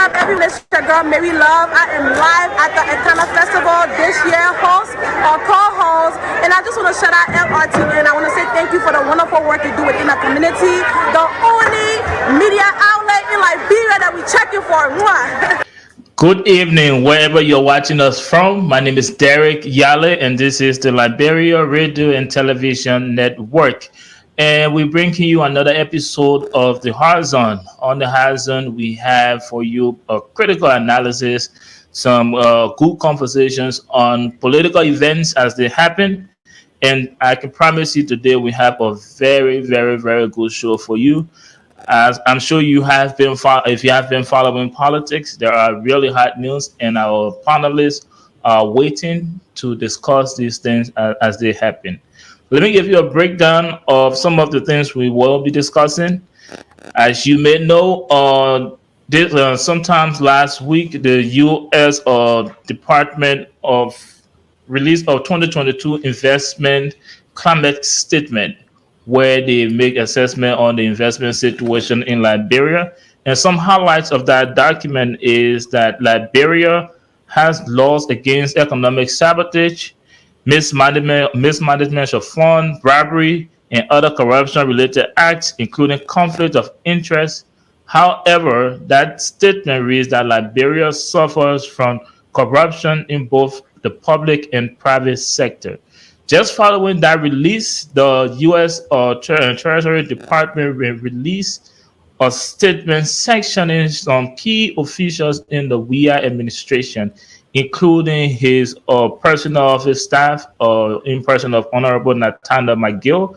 up, everyone? It's your girl, Mary Love. I am live at the Lrtn Festival this year, host or co-host. And I just want to shout out Lrtn. I want to say thank you for the wonderful work you do within the community. The only media outlet in Liberia that we checking for. Mwah. Good evening, wherever you're watching us from. My name is Derek Yale, and this is the Liberia Radio and Television Network. And we bring to you another episode of the Horizon. On the Horizon, we have for you a critical analysis, some good conversations on political events as they happen. And I can promise you today we have a very, very, very good show for you. As I'm sure you have been, if you have been following politics, there are really hot news, and our panelists are waiting to discuss these things as they happen. Let me give you a breakdown of some of the things we will be discussing. As you may know, sometimes last week, the U.S. Department of released a 2022 investment climate statement, where they make assessment on the investment situation in Liberia. And some highlights of that document is that Liberia has laws against economic sabotage, mismanagement of funds, bribery, and other corruption-related acts, including conflict of interest. However, that statement reads that Liberia suffers from corruption in both the public and private sector. Just following that release, the U.S. Treasury Department will release a statement sanctioning some key officials in the WIA administration, including his personal office staff, in person of Honorable Natanda McGill.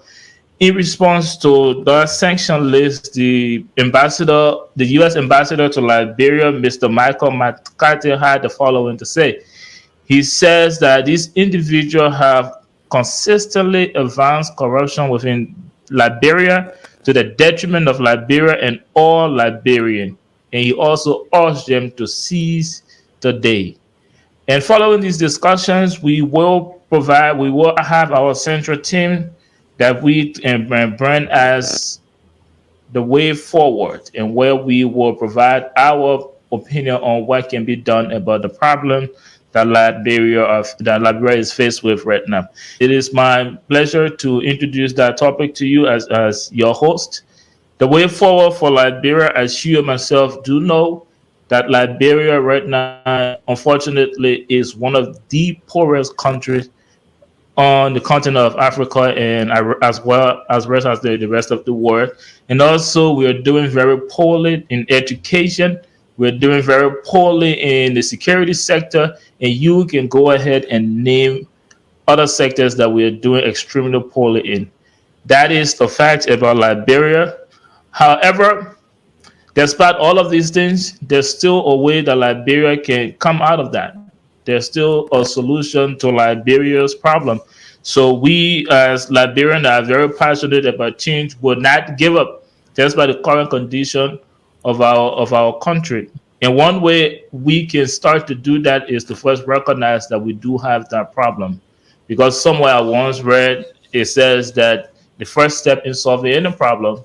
In response to the sanction list, the U.S. ambassador to Liberia, Mr. Michael McCarthy, had the following to say. He says that these individuals have consistently advanced corruption within Liberia to the detriment of Liberia and all Liberians. And he also urged them to seize the day. And following these discussions, we will have our central team that we brand as the way forward, and where we will provide our opinion on what can be done about the problem that Liberia is faced with right now. It is my pleasure to introduce that topic to you as your host. The way forward for Liberia, as you and myself do know, that Liberia right now, unfortunately, is one of the poorest countries on the continent of Africa, and as well as the rest of the world. And also, we are doing very poorly in education. We're doing very poorly in the security sector, and you can go ahead and name other sectors that we are doing extremely poorly in. That is the fact about Liberia. However, despite all of these things, there's still a way that Liberia can come out of that. There's still a solution to Liberia's problem. So we, as Liberians, are very passionate about change, will not give up just by the current condition of our country. And one way we can start to do that is to first recognize that we do have that problem. Because somewhere I once read, it says that the first step in solving any problem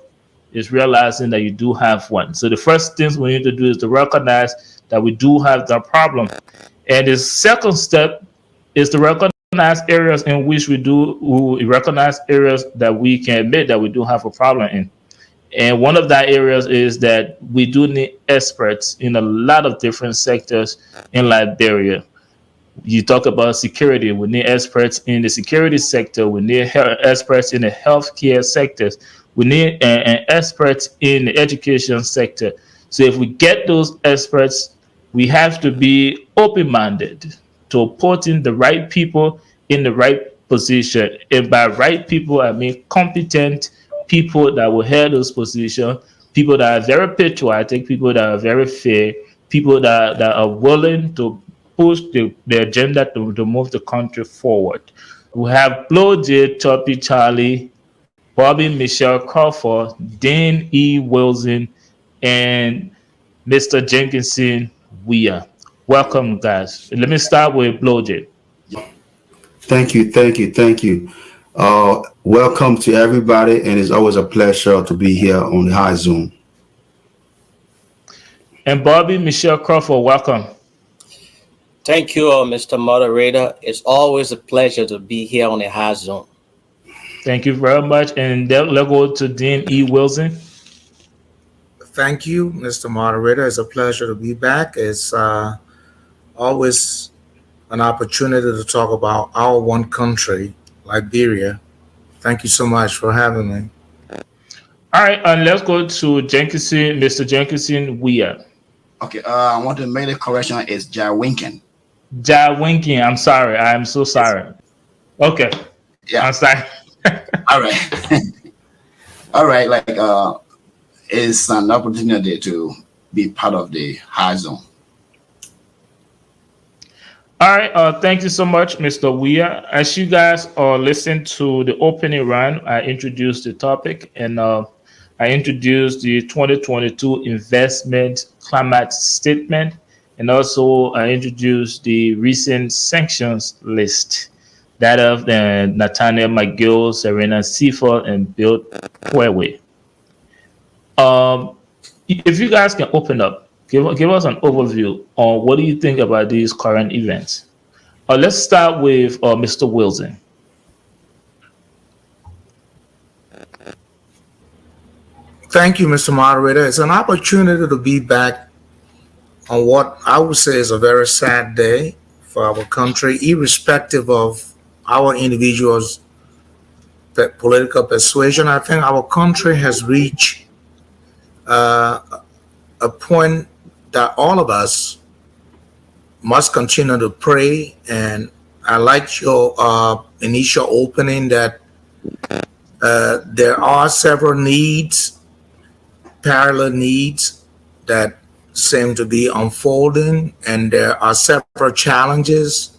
is realizing that you do have one. So the first things we need to do is to recognize that we do have that problem. And the second step is to recognize areas in which we recognize areas that we can admit that we do have a problem in. And one of that areas is that we do need experts in a lot of different sectors in Liberia. You talk about security, we need experts in the security sector, we need experts in the healthcare sectors, we need experts in the education sector. So if we get those experts, we have to be open-minded to putting the right people in the right position. And by right people, I mean competent people that will hold those positions, people that are very patriotic, people that are very fair, people that are willing to push the agenda to move the country forward. We have Flo J. Choppy Charlie, Bobby Michelle Crawford, Dean E. Wilson, and Mr. Jenkinson Weir. Welcome, guys. Let me start with Flo J. Thank you. Welcome to everybody, and it's always a pleasure to be here on the High Zoom. And Bobby Michelle Crawford, welcome. Thank you, Mr. Moderator. It's always a pleasure to be here on the High Zone. Thank you very much. And then let's go to Dean E. Wilson. Thank you, Mr. Moderator. It's a pleasure to be back. It's always an opportunity to talk about our one country, Liberia. Thank you so much for having me. All right, and let's go to Jenkinson, Mr. Jenkinson Weir. Okay, I want to make the correction. It's Jawinkin. Jawinkin, I'm sorry. I'm so sorry. Okay. Yeah. I'm sorry. All right. All right. It's an opportunity to be part of the High Zone. All right. Thank you so much, Mr. Weir. As you guys listen to the opening round, I introduced the topic and I introduced the 2022 investment climate statement, and also I introduced the recent sanctions list, that of Nathaniel McGill, Serena Seaford, and Bill Puewe. If you guys can open up, give us an overview on what do you think about these current events. Let's start with Mr. Wilson. Thank you, Mr. Moderator. It's an opportunity to be back on what I would say is a very sad day for our country, irrespective of our individuals' political persuasion. I think our country has reached a point that all of us must continue to pray. And I liked your initial opening that there are several needs, parallel needs that seem to be unfolding, and there are several challenges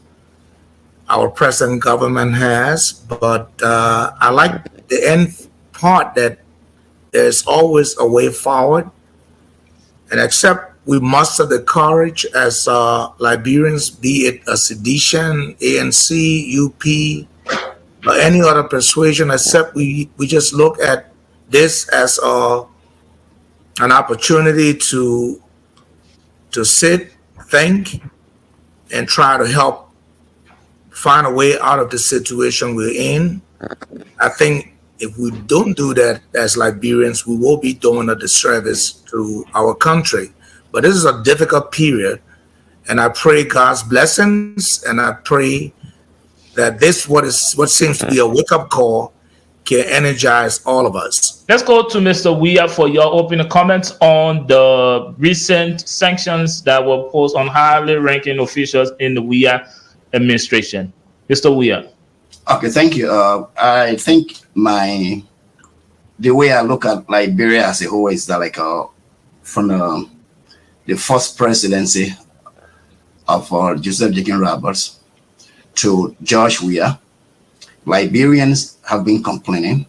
our present government has. But I like the end part that there's always a way forward, and except we muster the courage as Liberians, be it a sedition, ANC, UP, or any other persuasion, except we just look at this as an opportunity to sit, think, and try to help find a way out of the situation we're in. I think if we don't do that as Liberians, we will be doing a disservice to our country. But this is a difficult period, and I pray God's blessings, and I pray that what seems to be a wake-up call can energize all of us. Let's go to Mr. Weir for your opening comments on the recent sanctions that were posed on highly ranking officials in the Weir administration. Mr. Weir. Okay, thank you. I think the way I look at Liberia as a whole is that from the first presidency of Joseph Jenkins Roberts to George Weah, Liberians have been complaining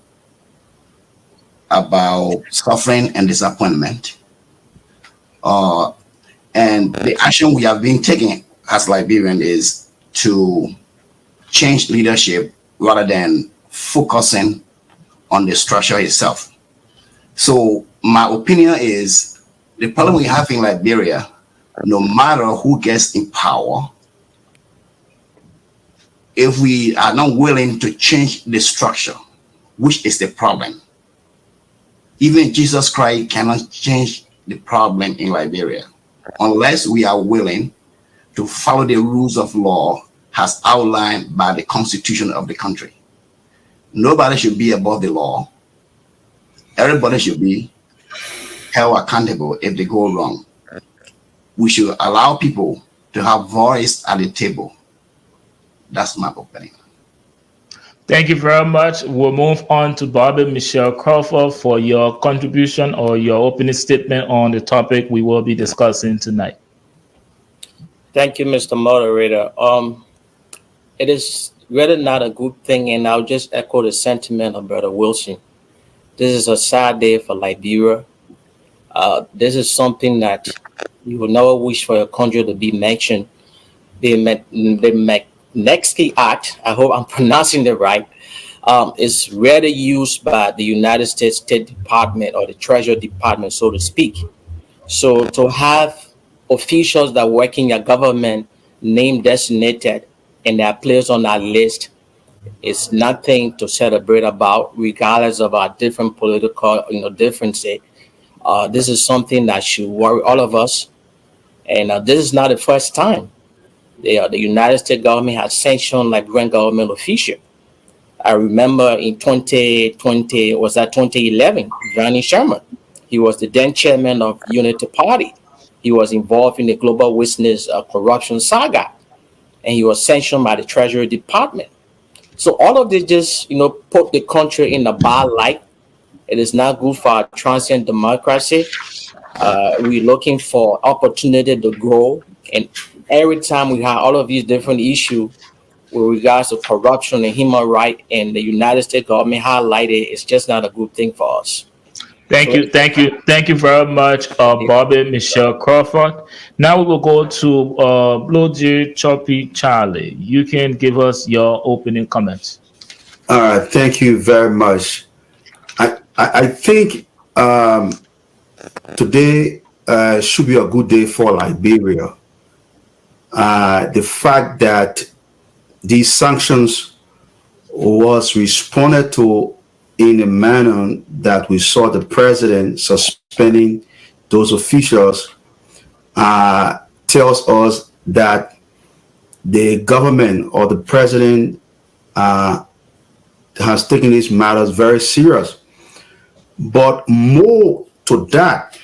about suffering and disappointment. And the action we have been taking as Liberians is to change leadership rather than focusing on the structure itself. So my opinion is the problem we have in Liberia, no matter who gets in power, if we are not willing to change the structure, which is the problem, even Jesus Christ cannot change the problem in Liberia unless we are willing to follow the rules of law as outlined by the constitution of the country. Nobody should be above the law. Everybody should be held accountable if they go wrong. We should allow people to have voice at the table. That's my opinion. Thank you very much. We'll move on to Bobby Michelle Crawford for your contribution or your opening statement on the topic we will be discussing tonight. Thank you, Mr. Moderator. It is really not a good thing, and I'll just echo the sentiment of Brother Wilson. This is a sad day for Liberia. This is something that you will never wish for your country to be mentioned. The Magnitsky Act, I hope I'm pronouncing it right, is rarely used by the United States State Department or the Treasury Department, so to speak. So to have officials that work in your government named designated and they are placed on that list is nothing to celebrate about, regardless of our different political, differences. This is something that should worry all of us, and this is not the first time the United States government has sanctioned Liberian government official. I remember in 2020, was that 2011, Granny Sherman. He was the then chairman of Unity Party. He was involved in the global witness corruption saga, and he was sanctioned by the Treasury Department. So all of this just, put the country in a bad light. It is not good for our transient democracy. We're looking for opportunity to grow, and every time we have all of these different issues with regards to corruption and human rights, and the United States government highlighted, it's just not a good thing for us. Thank you very much, Bobby Michelle Crawford. Now we will go to Bloji Choppy Charlie. You can give us your opening comments. All right, thank you very much. I think today should be a good day for Liberia. The fact that these sanctions was responded to in a manner that we saw the president suspending those officials tells us that the government or the president has taken these matters very serious. But more to that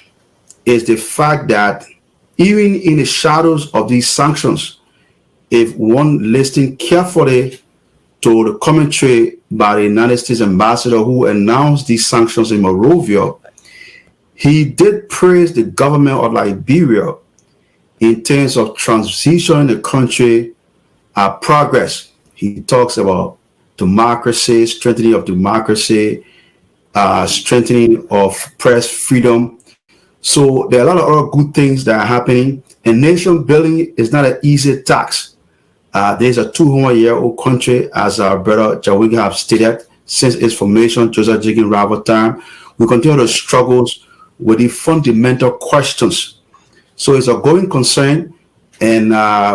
is the fact that even in the shadows of these sanctions, if one listening carefully to the commentary by the United States ambassador who announced these sanctions in Monrovia, he did praise the government of Liberia in terms of transitioning the country progress. He talks about democracy, strengthening of democracy, strengthening of press freedom. So there are a lot of other good things that are happening. And nation building is not an easy task. There's a 200-year-old country, as our brother Jawinga have stated, since its formation, Joseph Jiggin Rava time. We continue to struggle with the fundamental questions. So it's a going concern, and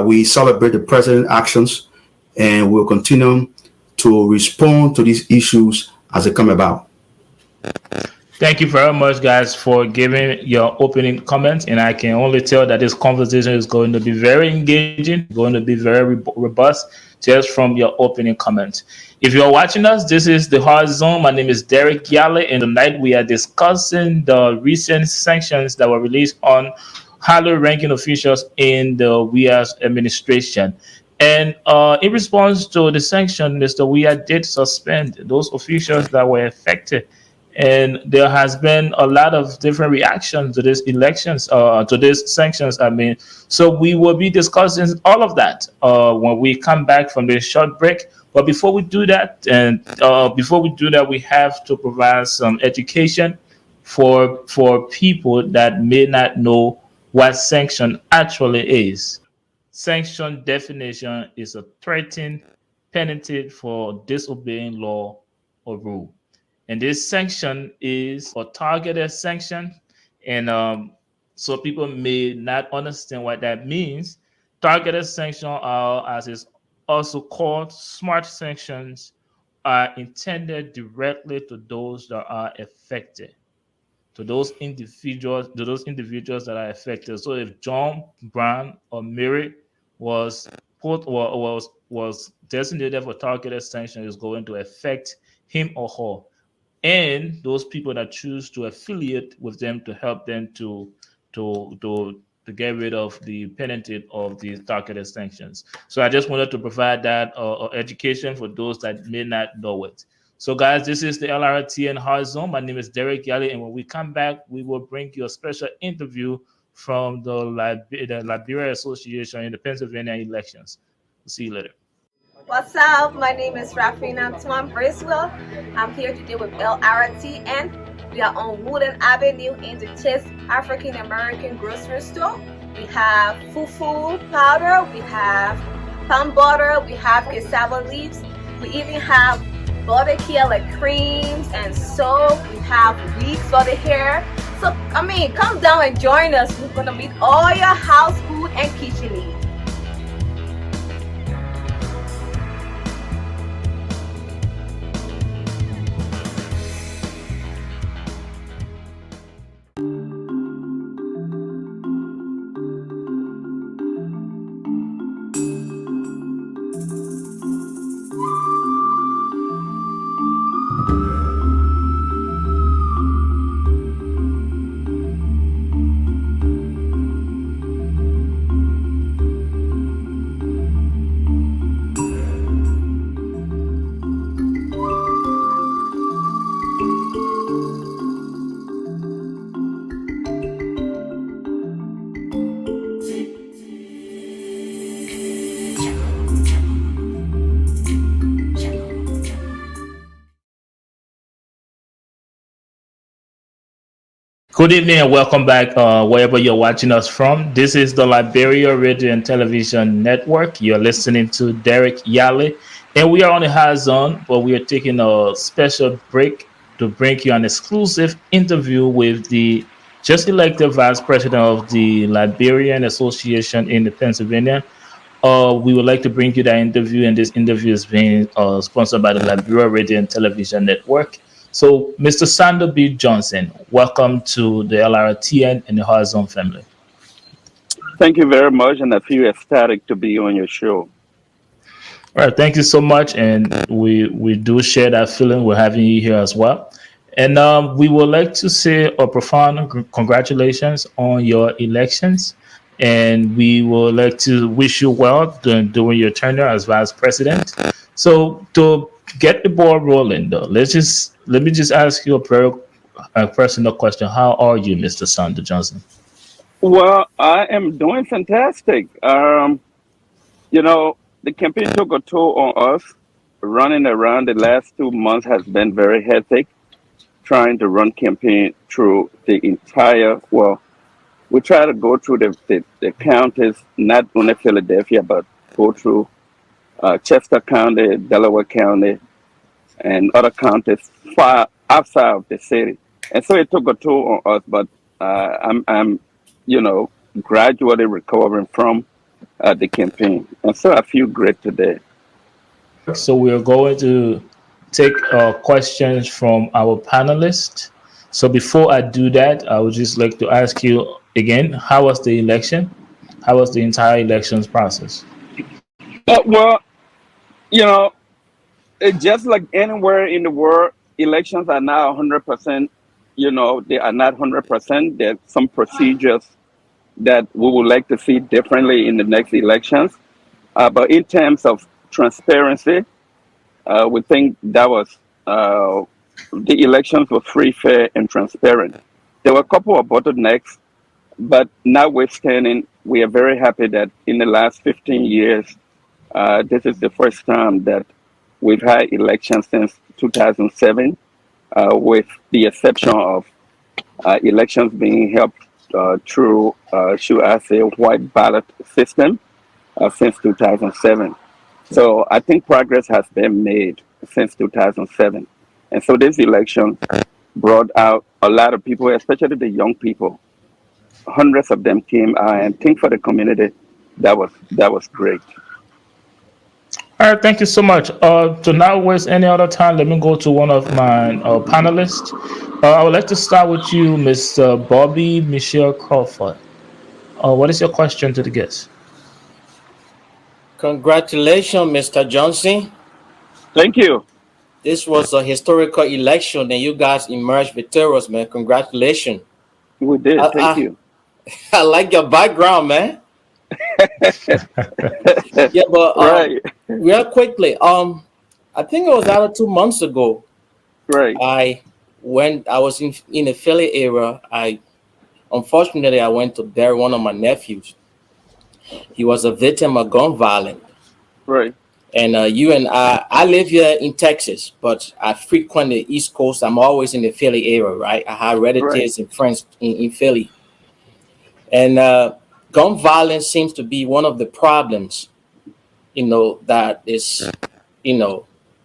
we celebrate the president's actions, and we'll continue to respond to these issues as they come about. Thank you very much, guys, for giving your opening comments. And I can only tell that this conversation is going to be very engaging, going to be very robust, just from your opening comments. If you're watching us, this is the Hard Zone. My name is Derek Yale, and tonight we are discussing the recent sanctions that were released on high-ranking officials in the Weah's administration. And in response to the sanction, Mr. Weah did suspend those officials that were affected. And there has been a lot of different reactions to these elections, to these sanctions. So we will be discussing all of that when we come back from this short break. But before we do that, we have to provide some education for people that may not know what sanction actually is. Sanction definition is a threatened penalty for disobeying law or rule. And this sanction is a targeted sanction. And so people may not understand what that means. Targeted sanctions are, as is also called, smart sanctions, are intended directly to those that are affected, to those individuals that are affected. So if John Brown or Mary was put or was designated for targeted sanction, is going to affect him or her, and those people that choose to affiliate with them to help them to get rid of the penalty of the targeted sanctions. So I just wanted to provide that education for those that may not know it. So guys, this is the Lrtn Hard Zone. My name is Derek Yale, and when we come back, we will bring you a special interview from the Liberia Association in the Pennsylvania elections. We'll see you later. What's up? My name is Rafina Tuan Bracewell. I'm here today with Lrtn. We are on Wooden Avenue in the Chase African American grocery store. We have fufu powder, we have palm butter, we have cassava leaves. We even have butter here like creams and soap. We have wigs for the hair. So, come down and join us. We're going to meet all your house food and kitchen needs. Good evening and welcome back wherever you're watching us from. This is the Liberia Radio and Television Network. You're listening to Derek Yale, and we are on the high zone, but we are taking a special break to bring you an exclusive interview with the just elected Vice President of the Liberian Association in the Pennsylvania. We would like to bring you that interview, and this interview is being sponsored by the Liberia Radio and Television Network. So, Mr. Sander B. Johnson, welcome to the Lrtn and the Horizon family. Thank you very much, and I feel ecstatic to be on your show. All right, thank you so much, and we do share that feeling. We're having you here as well, and we would like to say a profound congratulations on your elections, and we would like to wish you well during your tenure as Vice President. So, to get the ball rolling, though, let me just ask you a personal question. How are you, Mr. Sander Johnson? Well, I am doing fantastic. The campaign took a toll on us. Running around the last 2 months has been very hectic. Trying to run campaign through the entire, we try to go through the counties, not only Philadelphia, but go through Chester County, Delaware County, and other counties far outside of the city. And so it took a toll on us, but I'm gradually recovering from the campaign. And so I feel great today. So we are going to take questions from our panelists. So before I do that, I would just like to ask you again, how was the election? How was the entire elections process? Just like anywhere in the world, elections are now 100%. They are not 100%. There's some procedures that we would like to see differently in the next elections. But in terms of transparency, we think that was the elections were free, fair, and transparent. There were a couple of bottlenecks, but notwithstanding, we are very happy that in the last 15 years, this is the first time that we've had elections since 2007, with the exception of elections being held through, should I say, white ballot system since 2007. So I think progress has been made since 2007. And so this election brought out a lot of people, especially the young people. Hundreds of them came out and think for the community. That was great. All right, thank you so much. To not waste any other time, let me go to one of my panelists. I would like to start with you, Mr. Bobby Michelle Crawford. What is your question to the guest? Congratulations, Mr. Johnson. Thank you. This was a historical election, and you guys emerged victorious, man. Congratulations. We did. Thank you. I like your background, man. Yeah, but right. Real quickly, I think it was out 2 months ago. Right. I was in the Philly area. Unfortunately I went to bury one of my nephews. He was a victim of gun violence. Right. And I live here in Texas, but I frequent the East Coast. I'm always in the Philly area, right? I have relatives and friends in Philly. And gun violence seems to be one of the problems, that is,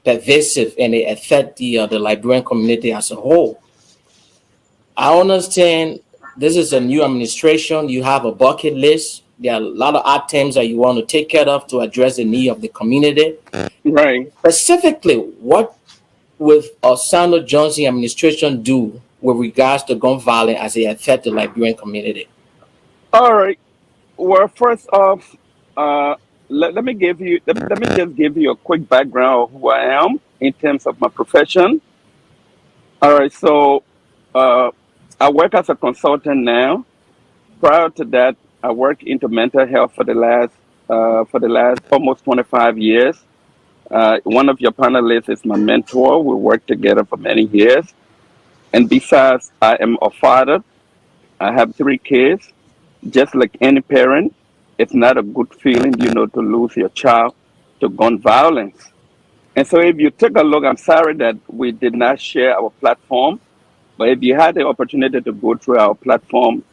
pervasive, and it affects the Liberian community as a whole. I understand this is a new administration. You have a bucket list. There are a lot of items that you want to take care of to address the need of the community. Right. Specifically, what will Osando Johnson administration do with regards to gun violence as it affects the Liberian community? All right. Well, first off, uh, let me give you let me just give you a quick background of who I am in terms of my profession. All right. So uh, I work as a consultant now. Prior to that, I worked into mental health for the last almost 25 years. One of your panelists is my mentor. We worked together for many years. And besides, I am a father. I have 3 kids. Just like any parent, it's not a good feeling, to lose your child to gun violence. And so if you take a look, I'm sorry that we did not share our platform, but if you had the opportunity to go through our platform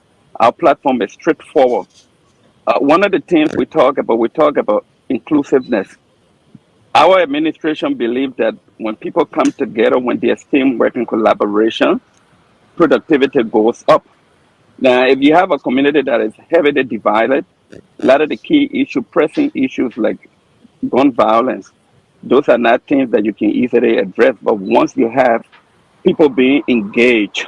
is straightforward. One of the things we talk about inclusiveness. Our administration believes that when people come together, when there's teamwork and collaboration, productivity goes up. Now, if you have a community that is heavily divided, a lot of the pressing issues like gun violence, those are not things that you can easily address. But once you have people being engaged,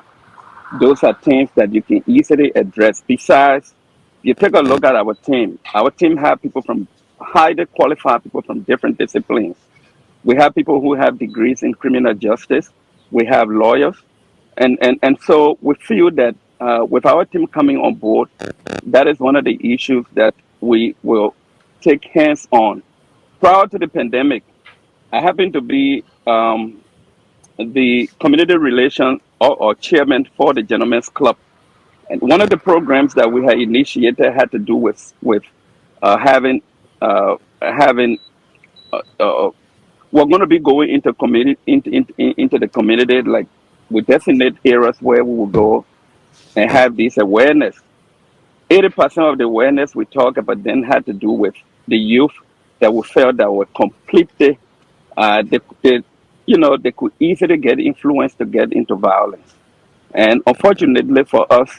those are things that you can easily address. Besides, you take a look at our team. Our team have people from highly qualified people from different disciplines. We have people who have degrees in criminal justice. We have lawyers. And so we feel that with our team coming on board, that is one of the issues that we will take hands on. Prior to the pandemic, I happen to be the community relations or chairman for the Gentlemen's Club. And one of the programs that we had initiated had to do with having we're going to be going into into the community, like we designate areas where we will go and have this awareness. 80% of the awareness we talk about then had to do with the youth that we felt that were completely they could easily get influenced to get into violence. And unfortunately for us,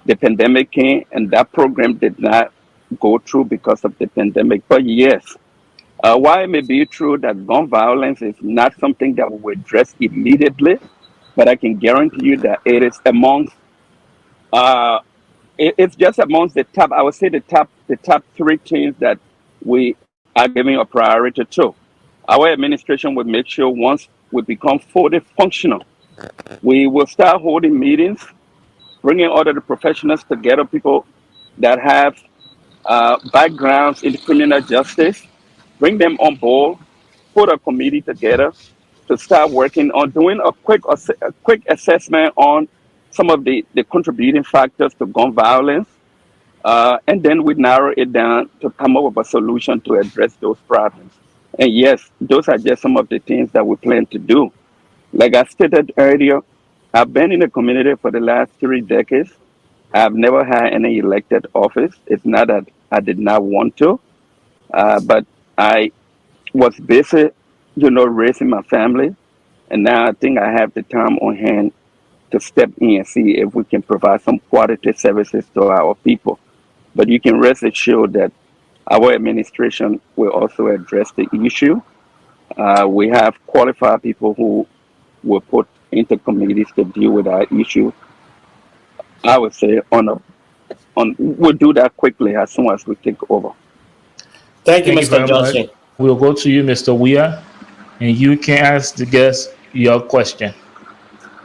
the pandemic came and that program did not go through because of the pandemic. But yes, while it may be true that gun violence is not something that we will address immediately, but I can guarantee you that it is uh, it's just amongst the top. I would say the top 3 things that we are giving a priority to. Our administration will make sure once we become fully functional, we will start holding meetings, bringing all of the professionals together, people that have backgrounds in criminal justice, bring them on board, put a committee together to start working on doing a quick assessment on some of the contributing factors to gun violence, and then we narrow it down to come up with a solution to address those problems. And yes, those are just some of the things that we plan to do. Like I stated earlier, I've been in the community for the last 3 decades. I've never had any elected office. It's not that I did not want to, but I was busy, raising my family. And now I think I have the time on hand to step in and see if we can provide some quality services to our people. But you can rest assured that our administration will also address the issue. We have qualified people who will put into committees to deal with our issue. I would say we'll do that quickly as soon as we take over. Thank you, Thank you Mr. very Johnson. much. We'll go to you, Mr. Weir, and you can ask the guest your question.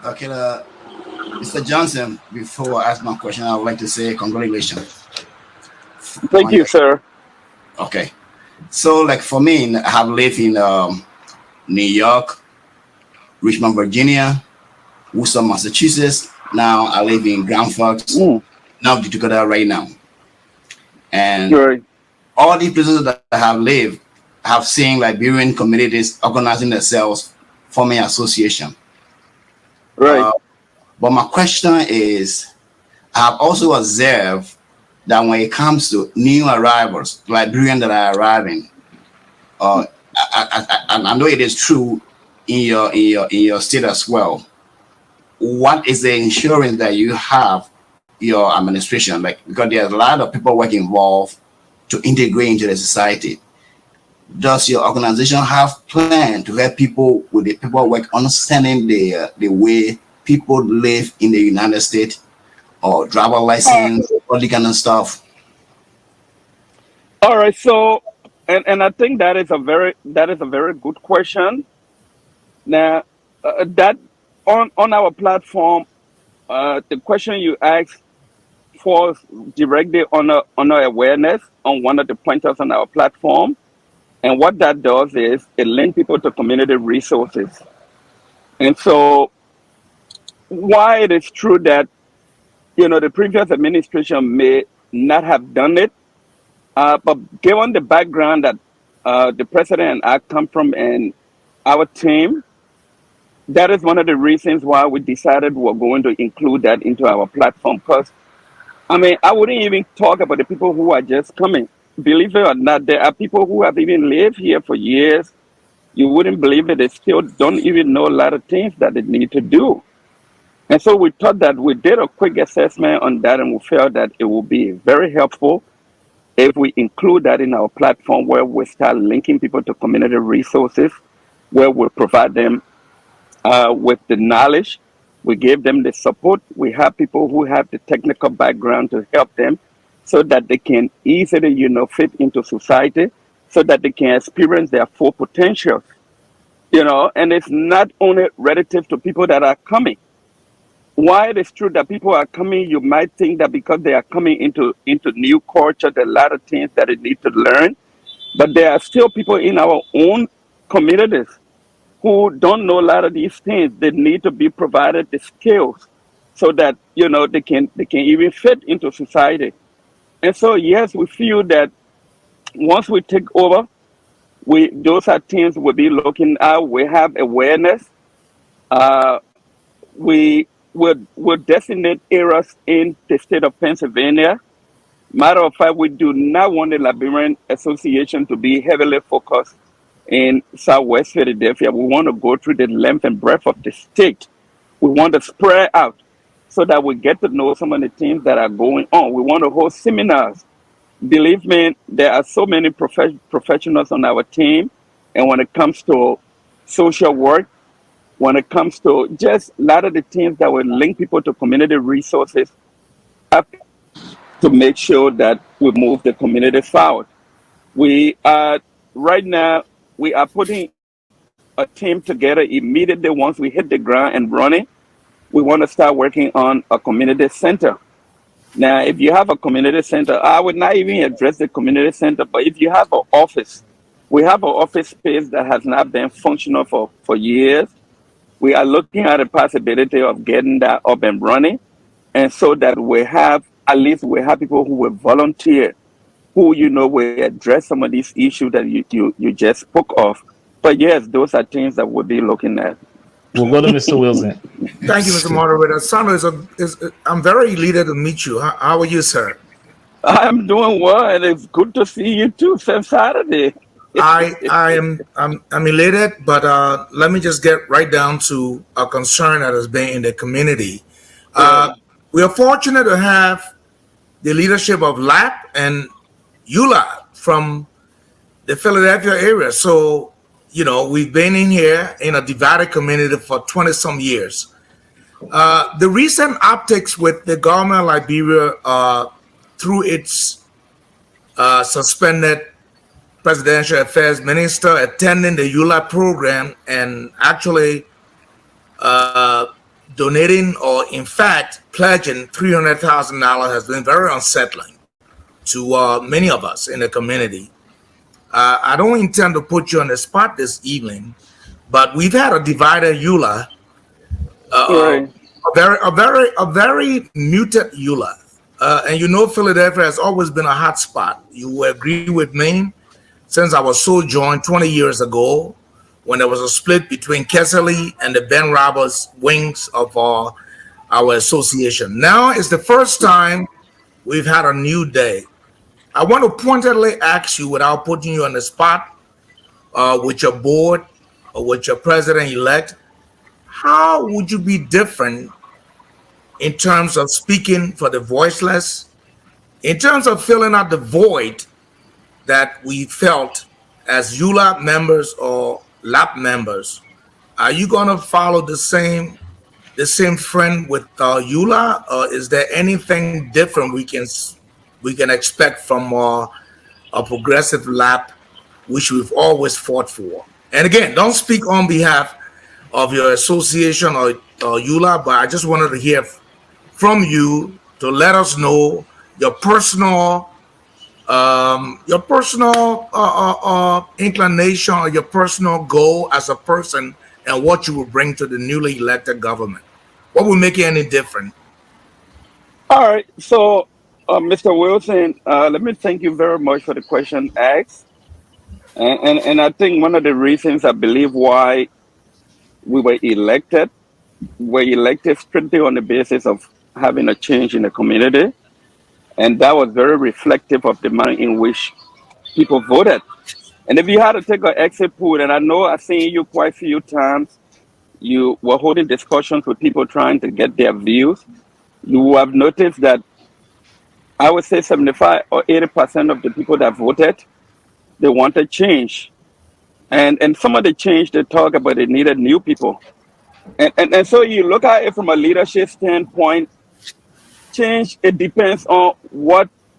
Okay, Mr. Johnson, before I ask my question, I would like to say congratulations. Thank you, sir. Okay. So, like for me, I have lived in New York, Richmond, Virginia, Worcester, Massachusetts. Now I live in Grand Forks, North Dakota right now. And Right. all the places that I have lived, I have seen Liberian communities organizing themselves, forming association. Right. But my question is, I have also observed that when it comes to new arrivals, Liberians that are arriving, I know it is true in your state as well. what is the insurance that you have your administration? Like, because there's a lot of people work involved to integrate into the society. Does your organization have plan to help people with the paperwork, understanding the way people live in the United States, or driver license, all the kind of stuff? All right, so and I think that is a very good question. Now, that on our platform, the question you asked falls directly on our awareness on one of the pointers on our platform. And what that does is it links people to community resources. And so, why it is true that the previous administration may not have done it, but given the background that the president and I come from and our team, that is one of the reasons why we decided we're going to include that into our platform. Because, I mean, I wouldn't even talk about the people who are just coming. Believe it or not, there are people who have even lived here for years. You wouldn't believe it. They still don't even know a lot of things that they need to do. And so we thought that we did a quick assessment on that, and we felt that it would be very helpful if we include that in our platform, where we start linking people to community resources, where we provide them with the knowledge, we give them the support. We have people who have the technical background to help them so that they can easily, fit into society, so that they can experience their full potential. And it's not only relative to people that are coming. Why it is true that people are coming, you might think that because they are coming into new culture, there are a lot of things that they need to learn. But there are still people in our own communities who don't know a lot of these things. They need to be provided the skills so that they can even fit into society. And so yes, we feel that once we take over, those are things we'll be looking at. We have awareness. We will designate areas in the state of Pennsylvania. Matter of fact, we do not want the Liberian Association to be heavily focused in Southwest Philadelphia. We want to go through the length and breadth of the state. We want to spread out so that we get to know some of the things that are going on. We want to hold seminars. Believe me, there are so many professionals on our team. And when it comes to social work, when it comes to just a lot of the things that will link people to community resources, to make sure that we move the community forward. We are right now, we are putting a team together immediately once we hit the ground and running. We want to start working on a community center. Now, if you have a community center, I would not even address the community center, but if you have an office, we have an office space that has not been functional for years. We are looking at the possibility of getting that up and running. And so that at least we have people who will volunteer, who, will address some of these issues that you just spoke of. But yes, those are things that we'll be looking at. We'll go to Mr. Wilson. Thank you, Mr. Moderator. Sandro, I'm very elated to meet you. How are you, sir? I'm doing well, and it's good to see you too, since Saturday. I'm elated, but let me just get right down to a concern that has been in the community. We are fortunate to have the leadership of LAP and EULA from the Philadelphia area. So, we've been in here in a divided community for 20 some years. The recent optics with the government of Liberia through its suspended presidential affairs minister attending the EULA program and actually donating, or in fact pledging $300,000 has been very unsettling to many of us in the community. I don't intend to put you on the spot this evening, but we've had a divided EULA, Right. a very muted EULA, and Philadelphia has always been a hot spot. You will agree with me, since I was sojourned 20 years ago, when there was a split between Kesselly and the Ben Roberts wings of our association. Now is the first time we've had a new day. I want to pointedly ask you, without putting you on the spot, with your board or with your president-elect, how would you be different in terms of speaking for the voiceless, in terms of filling out the void that we felt as ULAP members or LAP members? Are you going to follow the same trend with EULA, or is there anything different we can expect from a progressive lap, which we've always fought for? And again, don't speak on behalf of your association or EULA, but I just wanted to hear from you to let us know your personal inclination or your personal goal as a person and what you will bring to the newly elected government. What will make it any different? All right. So, Mr. Wilson, let me thank you very much for the question asked. And I think one of the reasons I believe why we were elected strictly on the basis of having a change in the community. And that was very reflective of the manner in which people voted. And if you had to take an exit poll, and I know I've seen you quite a few times, you were holding discussions with people trying to get their views, you will have noticed that I would say 75 or 80% of the people that voted, they wanted change. And some of the change they talk about, they needed new people. And so you look at it from a leadership standpoint, change, it depends on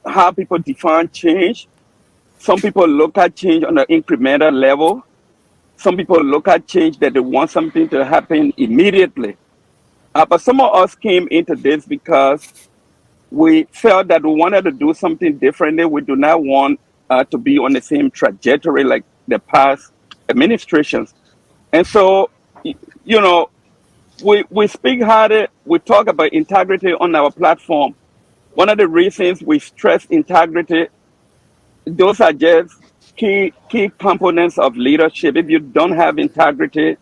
how people define change. Some people look at change on an incremental level. Some people look at change that they want something to happen immediately. But some of us came into this because we felt that we wanted to do something differently. We do not want to be on the same trajectory like the past administrations. And so, you know, we speak harder, we talk about integrity on our platform. One of the reasons we stress integrity, those are just key components of leadership. If you don't have integrity,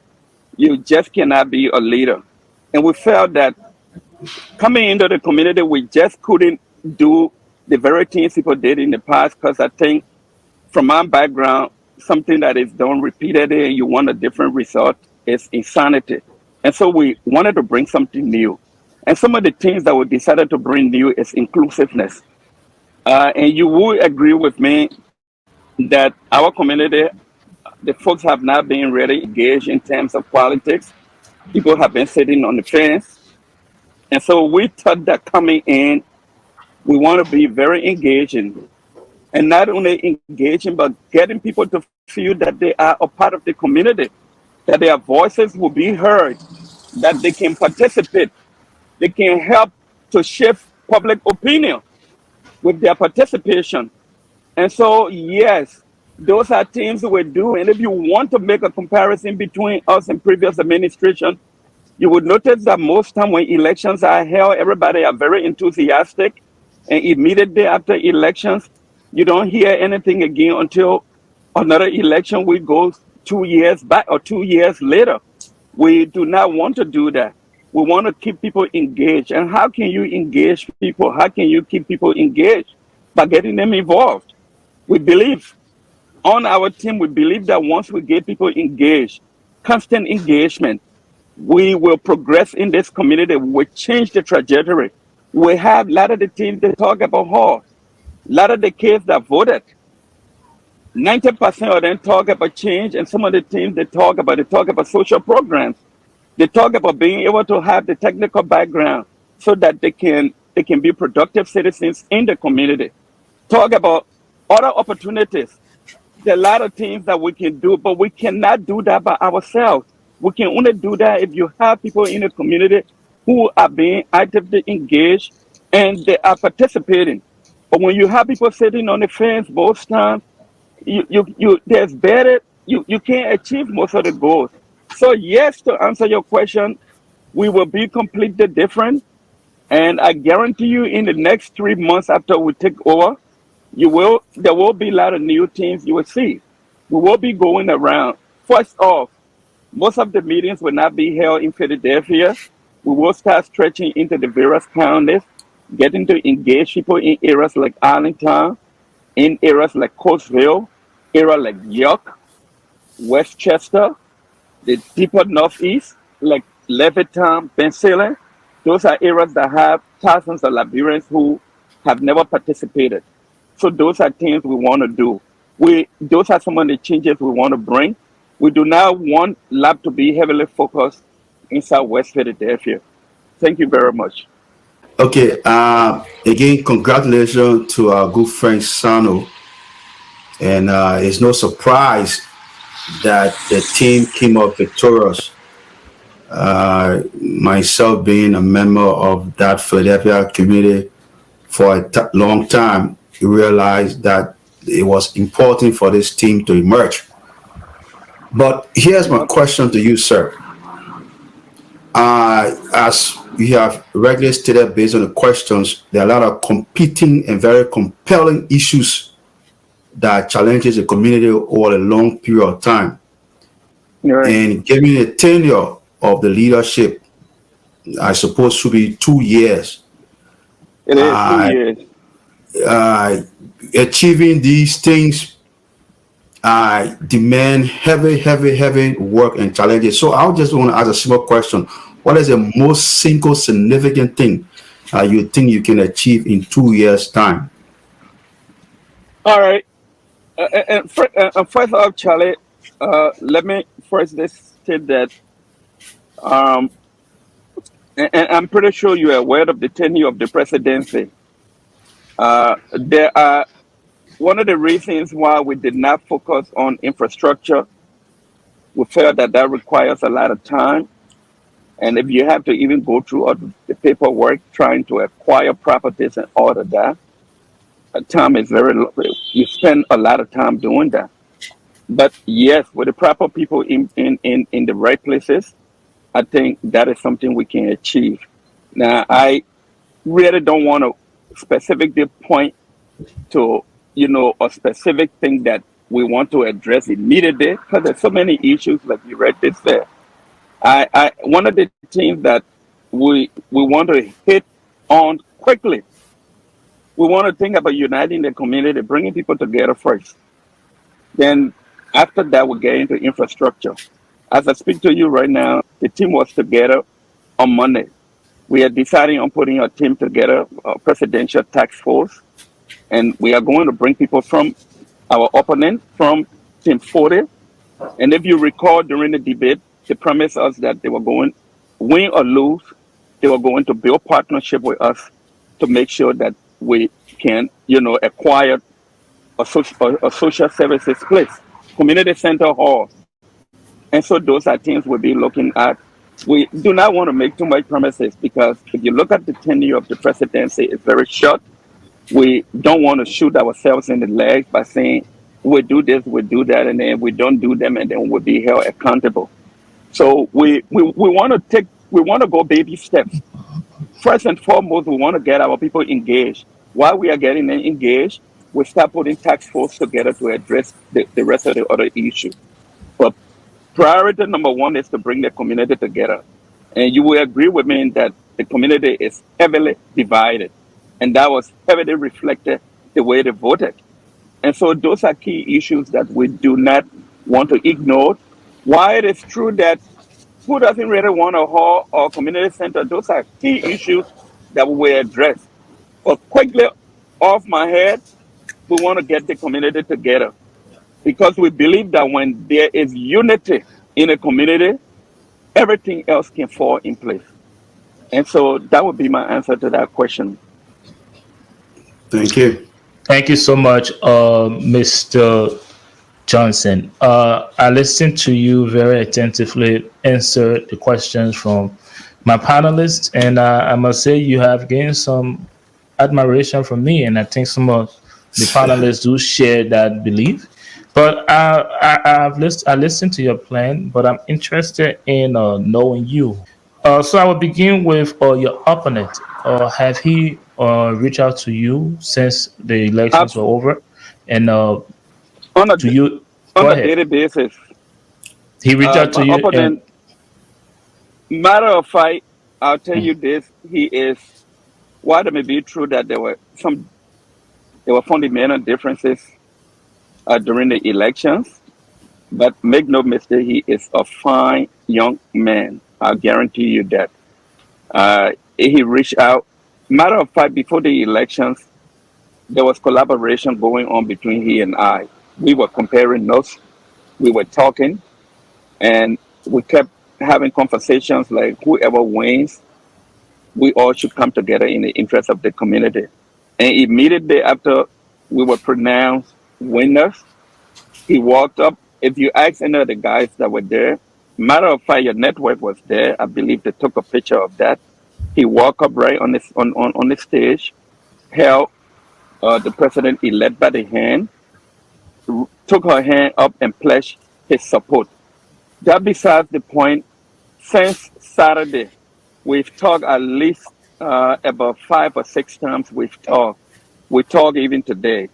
you just cannot be a leader. And we felt that coming into the community, we just couldn't do the very things people did in the past, because I think from my background, something that is done repeatedly and you want a different result is insanity. And so we wanted to bring something new. And some of the things that we decided to bring new is inclusiveness. And you will agree with me that our community, the folks have not been really engaged in terms of politics. People have been sitting on the fence. And so we thought that coming in, we want to be very engaging. And not only engaging, but getting people to feel that they are a part of the community, that their voices will be heard, that they can participate, they can help to shift public opinion with their participation. And so, yes, those are things we do. And if you want to make a comparison between us and previous administration, you would notice that most time when elections are held, everybody are very enthusiastic. And immediately after elections, you don't hear anything again until another election we go 2 years back or 2 years later. We do not want to do that. We want to keep people engaged. And how can you engage people? How can you keep people engaged? By getting them involved. We believe on our team, we believe that once we get people engaged, constant engagement, we will progress in this community. We change the trajectory. We have a lot of the teams that talk about how, a lot of the kids that voted, 90% of them talk about change, and some of the teams they talk about social programs. They talk about being able to have the technical background so that they can be productive citizens in the community. Talk about other opportunities. There are a lot of things that we can do, but we cannot do that by ourselves. We can only do that if you have people in the community who are being actively engaged and they are participating. But when you have people sitting on the fence both times, there's better, you can't achieve most of the goals. So yes, to answer your question, we will be completely different. And I guarantee you in the next 3 months after we take over, there will be a lot of new things you will see. We will be going around. First off, most of the meetings will not be held in Philadelphia. We will start stretching into the various counties, getting to engage people in areas like Arlington, in areas like Coatesville, area like York, Westchester, the deeper northeast, like Levittown, Pennsylvania, Those are areas that have thousands of Liberians who have never participated. So those are things we want to do. Those are some of the changes we want to bring. We do not want lab to be heavily focused in Southwest Philadelphia. Thank you very much. Okay. Again, congratulations to our good friend Sano. And it's no surprise that the team came up victorious. Myself being a member of that Philadelphia community for a long time, realized that it was important for this team to emerge. But here's my question to you, sir. As we have regularly stated based on the questions, there are a lot of competing and very compelling issues that challenges the community over a long period of time. Right. And given the tenure of the leadership, I suppose should be 2 years. It is 2 years. Achieving these things demand heavy work and challenges. So I just want to ask a simple question. What is the most single significant thing you think you can achieve in 2 years' time? All right. First off, Charlie, let me first just state that, and I'm pretty sure you are aware of the tenure of the presidency. There are one of the reasons why we did not focus on infrastructure. We felt that that requires a lot of time. And if you have to even go through all the paperwork trying to acquire properties and all of that, time is you spend a lot of time doing that. But yes, with the proper people in the right places, I think that is something we can achieve. Now, I really don't want to specifically point to, a specific thing that we want to address immediately, because there's so many issues, like you read this there. One of the things that we want to hit on quickly, we want to think about uniting the community, bringing people together first. Then after that, we get into infrastructure. As I speak to you right now, the team was together on Monday. We are deciding on putting a team together, a presidential task force, and we are going to bring people from our opponent, from Team 40. And if you recall during the debate, they promised us that they were going, win or lose, they were going to build partnership with us to make sure that we can, acquire a social services place, community center hall. And so those are things we'll be looking at. We do not want to make too much promises, because if you look at the tenure of the presidency, it's very short. We don't want to shoot ourselves in the leg by saying we do this, we do that, and then we don't do them, and then we'll be held accountable. So we want to go baby steps. First and foremost, we want to get our people engaged. While we are getting them engaged, we start putting task force together to address the rest of the other issues. But priority number one is to bring the community together. And you will agree with me that the community is heavily divided. And that was heavily reflected the way they voted. And so those are key issues that we do not want to ignore. While it is true that who doesn't really want a hall or community center, those are key issues that we will address. But quickly off my head, we want to get the community together, because we believe that when there is unity in a community, everything else can fall in place. And so that would be my answer to that question. Thank you. Thank you so much, Mr. Johnson. I listened to you very attentively, answer the questions from my panelists, and I must say you have gained some admiration from me, and I think some of the panelists do share that belief. But I listened to your plan, but I'm interested in knowing you. So I will begin with your opponent. Have he reached out to you since the elections were over? And On a, to you, on go a ahead. daily basis, He reached out to my you, and opponent, matter of fact, I'll tell you this, he is, while it may be true that there were fundamental differences during the elections, but make no mistake, he is a fine young man. I'll guarantee you that. he reached out. Matter of fact, before the elections, there was collaboration going on between he and I. We were comparing notes, we were talking, and we kept having conversations like whoever wins, we all should come together in the interest of the community. And immediately after we were pronounced winners, he walked up. If you ask any of the guys that were there, matter of fact, your network was there. I believe they took a picture of that. He walked up right on on the stage, held the president-elect by the hand, took her hand up and pledged his support. That besides the point, since Saturday, we've talked at least about 5 or 6 times. We've talked. We talk even today.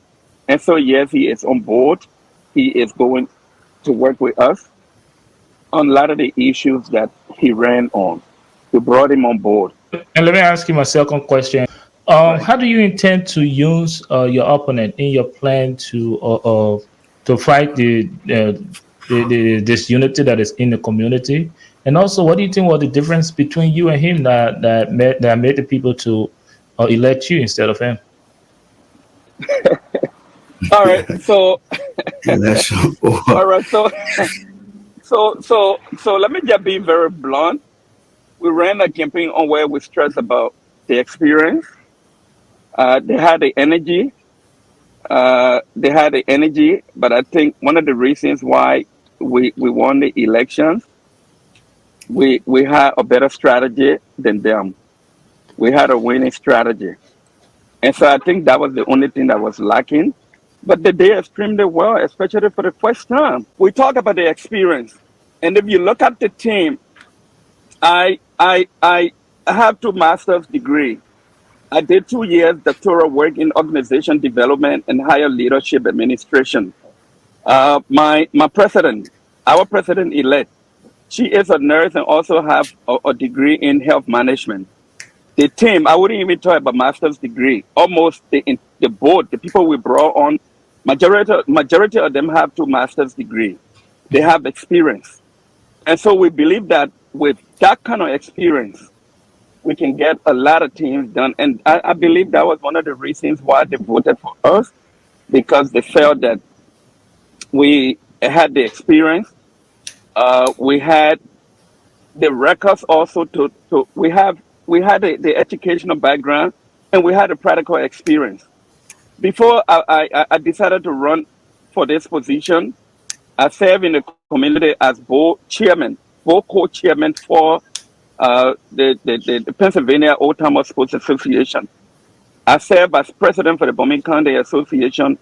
And so, yes, he is on board. He is going to work with us on a lot of the issues that he ran on. We brought him on board. And let me ask you my second question. Right. How do you intend to use your opponent in your plan to fight the disunity that is in the community? And also, what do you think was the difference between you and him that made the people to elect you instead of him? All right. So, Election. all right. So let me just be very blunt. We ran a campaign on where we stressed about the experience. They had the energy. But I think one of the reasons why we won the elections, we had a better strategy than them. We had a winning strategy. And so I think that was the only thing that was lacking. But they did extremely well, especially for the first time. We talk about the experience. And if you look at the team, I have 2 master's degree. I did 2 years doctoral work in organization development and higher leadership administration. My president, our president-elect, she is a nurse and also have a degree in health management. The team, I wouldn't even talk about master's degree. Almost the board, the people we brought on, majority of them have 2 master's degree. They have experience. And so we believe that with that kind of experience, we can get a lot of things done. And I believe that was one of the reasons why they voted for us, because they felt that we had the experience. We had the records also we had the educational background, and we had the practical experience. Before I decided to run for this position, I served in the community as board co-chairman for the Pennsylvania Old Timers Sports Association. I served as president for the Birmingham County Association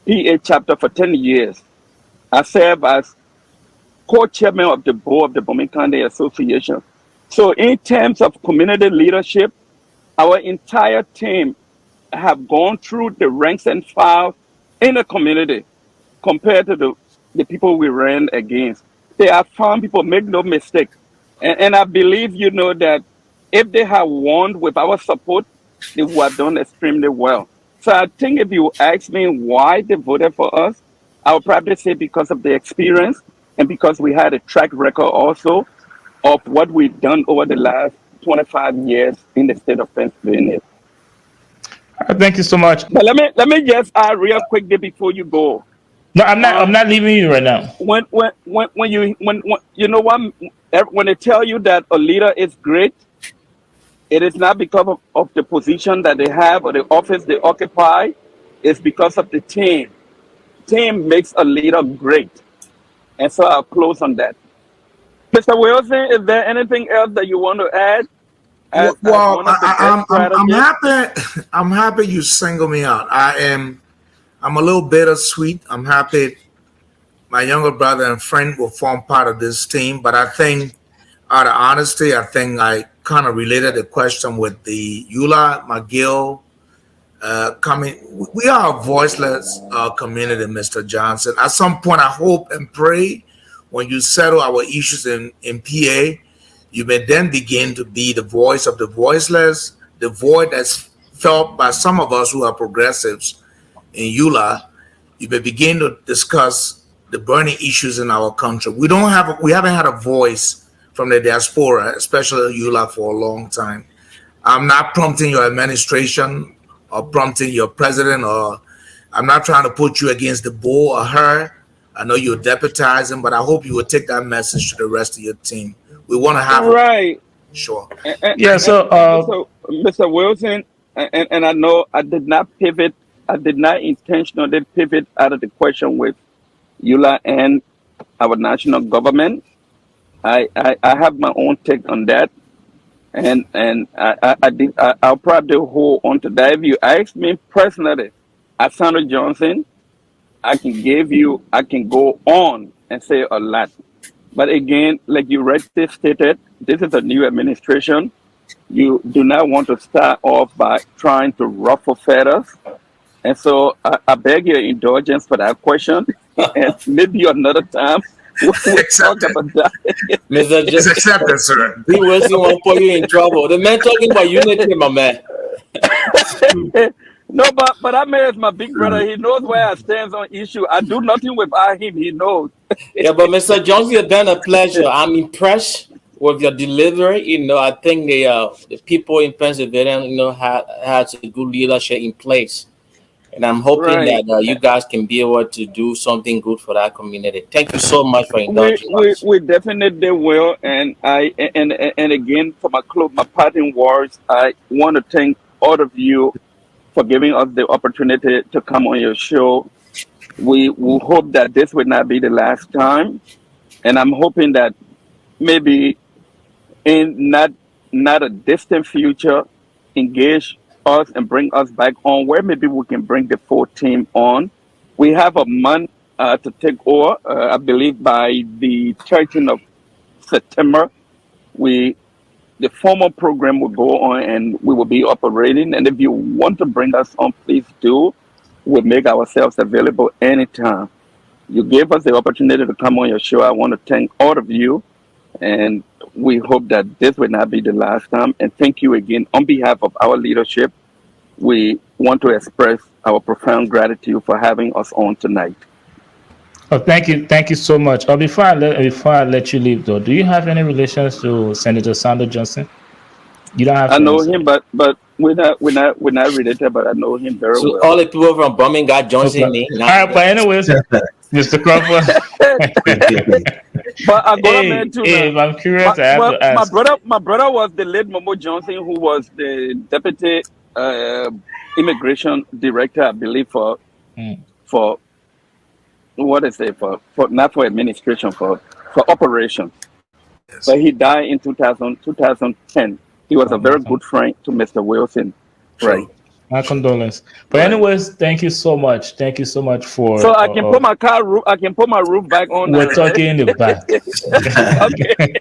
PA chapter for 10 years. I served as co-chairman of the board of the Birmingham County Association. So in terms of community leadership, our entire team have gone through the ranks and files in the community compared to the people we ran against. They have found people, make no mistake. And I believe, that if they had won with our support, they would have done extremely well. So I think if you ask me why they voted for us, I would probably say because of the experience and because we had a track record also of what we've done over the last 25 years in the state of Pennsylvania. Thank you so much. But let me just add real quickly before you go. No, I'm not leaving you right now. When you know what, when they tell you that a leader is great, it is not because of the position that they have or the office they occupy. It's because of the team. Team makes a leader great. And so I'll close on that. Mr. Wilson, is there anything else that you want to add? Well, I'm happy. I'm happy you single me out. I'm a little bittersweet. I'm happy my younger brother and friend will form part of this team. But I think, out of honesty, I think I kind of related the question with the Eula McGill coming. We are a voiceless community, Mr. Johnson. At some point, I hope and pray when you settle our issues in PA, you may then begin to be the voice of the voiceless, the void that's felt by some of us who are progressives in EULA. You may begin to discuss the burning issues in our country. We haven't had a voice from the diaspora, especially EULA, for a long time. I'm not prompting your administration or prompting your president, or I'm not trying to put you against the bull or her. I know you're deputizing, but I hope you will take that message to the rest of your team. We want to have Right. sure. Yeah. So, Mr. Wilson, and I know I did not pivot. I did not intentionally pivot out of the question with Eula and our national government. I have my own take on that, and I'll probably hold on to that. If you ask me personally, as Sandra Johnson, I can go on and say a lot. But again, like you rightly stated, this is a new administration. You do not want to start off by trying to ruffle feathers. And so I beg your indulgence for that question. And maybe another time we'll talk about that. Mr. It's accepted, sir. B. Wilson won't put you in trouble. The man talking about unity, my man. No, but that man is my big brother. He knows where I stand on issue. I do nothing without him. He knows. Yeah, but Mr. Johnson, it's been a pleasure. I'm impressed with your delivery. I think the people in Pennsylvania, has a good leadership in place. And I'm hoping Right. that you guys can be able to do something good for that community. Thank you so much for indulging us. We definitely will. And and again, for my parting words, I want to thank all of you for giving us the opportunity to come on your show. We will hope that this will not be the last time, and I'm hoping that maybe in not a distant future, engage us and bring us back on where maybe we can bring the full team on. We have a month to take over. I believe by the 13th of September, the formal program will go on and we will be operating. And if you want to bring us on, please do. We'll make ourselves available anytime. You gave us the opportunity to come on your show. I want to thank all of you. And we hope that this will not be the last time. And thank you again. On behalf of our leadership, we want to express our profound gratitude for having us on tonight. oh, thank you so much. Before I let you leave, though, do you have any relations to Senator Sandra Johnson? You don't have I to know answer. him, but we're not related, but I know him very So well. all the people from Birmingham got Johnson Okay. in. All right, but anyways, Mr. Crawford. But I got a man too Hey, now. I'm curious. I have to ask. My brother was the late Momo Johnson, who was the deputy immigration director, I believe, for Mm. for what is it for not for administration for operations. But he died in 2010. He was a very good friend to Mr. Wilson. Right. My condolence. But Right. anyways, thank you so much. Thank you so much for. So I can put my I can put my roof back on. We're talking in the back. Okay.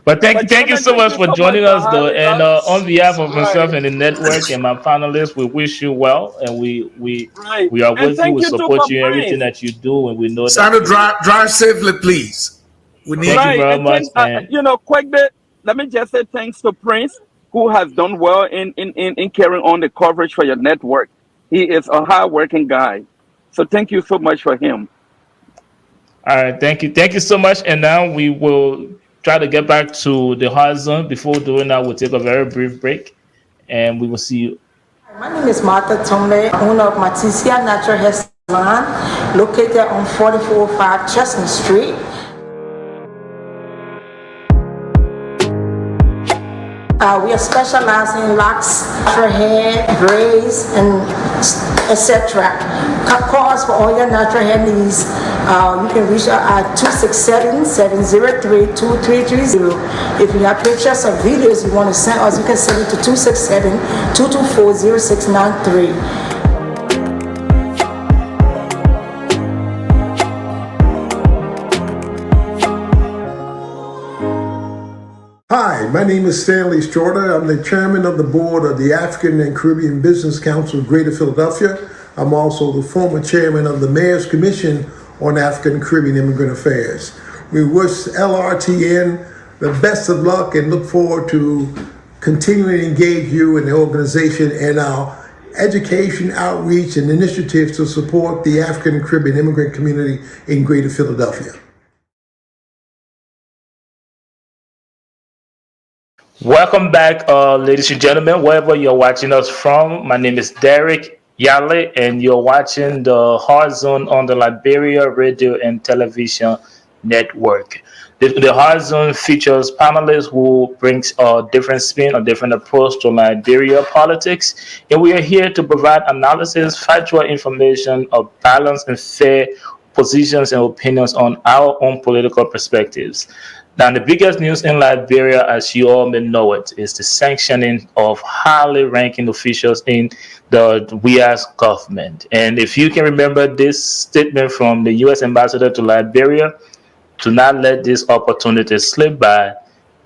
But thank you so much for joining us, though. And on behalf of myself Right. and the network and my panelists, we wish you well, and we Right. are And with you. thank We you too support for you in everything Prince. that you do, and we know that. Sandra, drive safely, please. We need Thank you Right. very And much, thanks, man. quick bit. Let me just say thanks to Prince, who has done well in carrying on the coverage for your network. He is a hard-working guy. So thank you so much for him. All right, thank you so much. And now we will try to get back to the hard zone. Before doing that, we'll take a very brief break, and we will see you. My name is Martha Tomley, owner of Matisia Natural Hair Salon, located on 4405 Chestnut Street. We are specializing in locks, natural hair, braids, and etc. Call us for all your natural hair needs. You can reach out at 267-703-2330. If you have pictures or videos you want to send us, you can send it to 267-224-0693. Hi, my name is Stanley Shorter. I'm the chairman of the board of the African and Caribbean Business Council of Greater Philadelphia. I'm also the former chairman of the Mayor's Commission on African and Caribbean Immigrant Affairs. We wish Lrtn the best of luck and look forward to continuing to engage you in the organization and our education, outreach, and initiatives to support the African and Caribbean immigrant community in Greater Philadelphia. Welcome back, ladies and gentlemen, wherever you're watching us from. My name is Derek Yale, and you're watching the Hard Zone on the Liberia Radio and Television Network. The Hard Zone features panelists who brings a different spin, a different approach to Liberia politics, and we are here to provide analysis, factual information, of balanced and fair positions and opinions on our own political perspectives. Now, the biggest news in Liberia, as you all may know it, is the sanctioning of highly ranking officials in the WIA's government. And if you can remember this statement from the U.S. ambassador to Liberia, to not let this opportunity slip by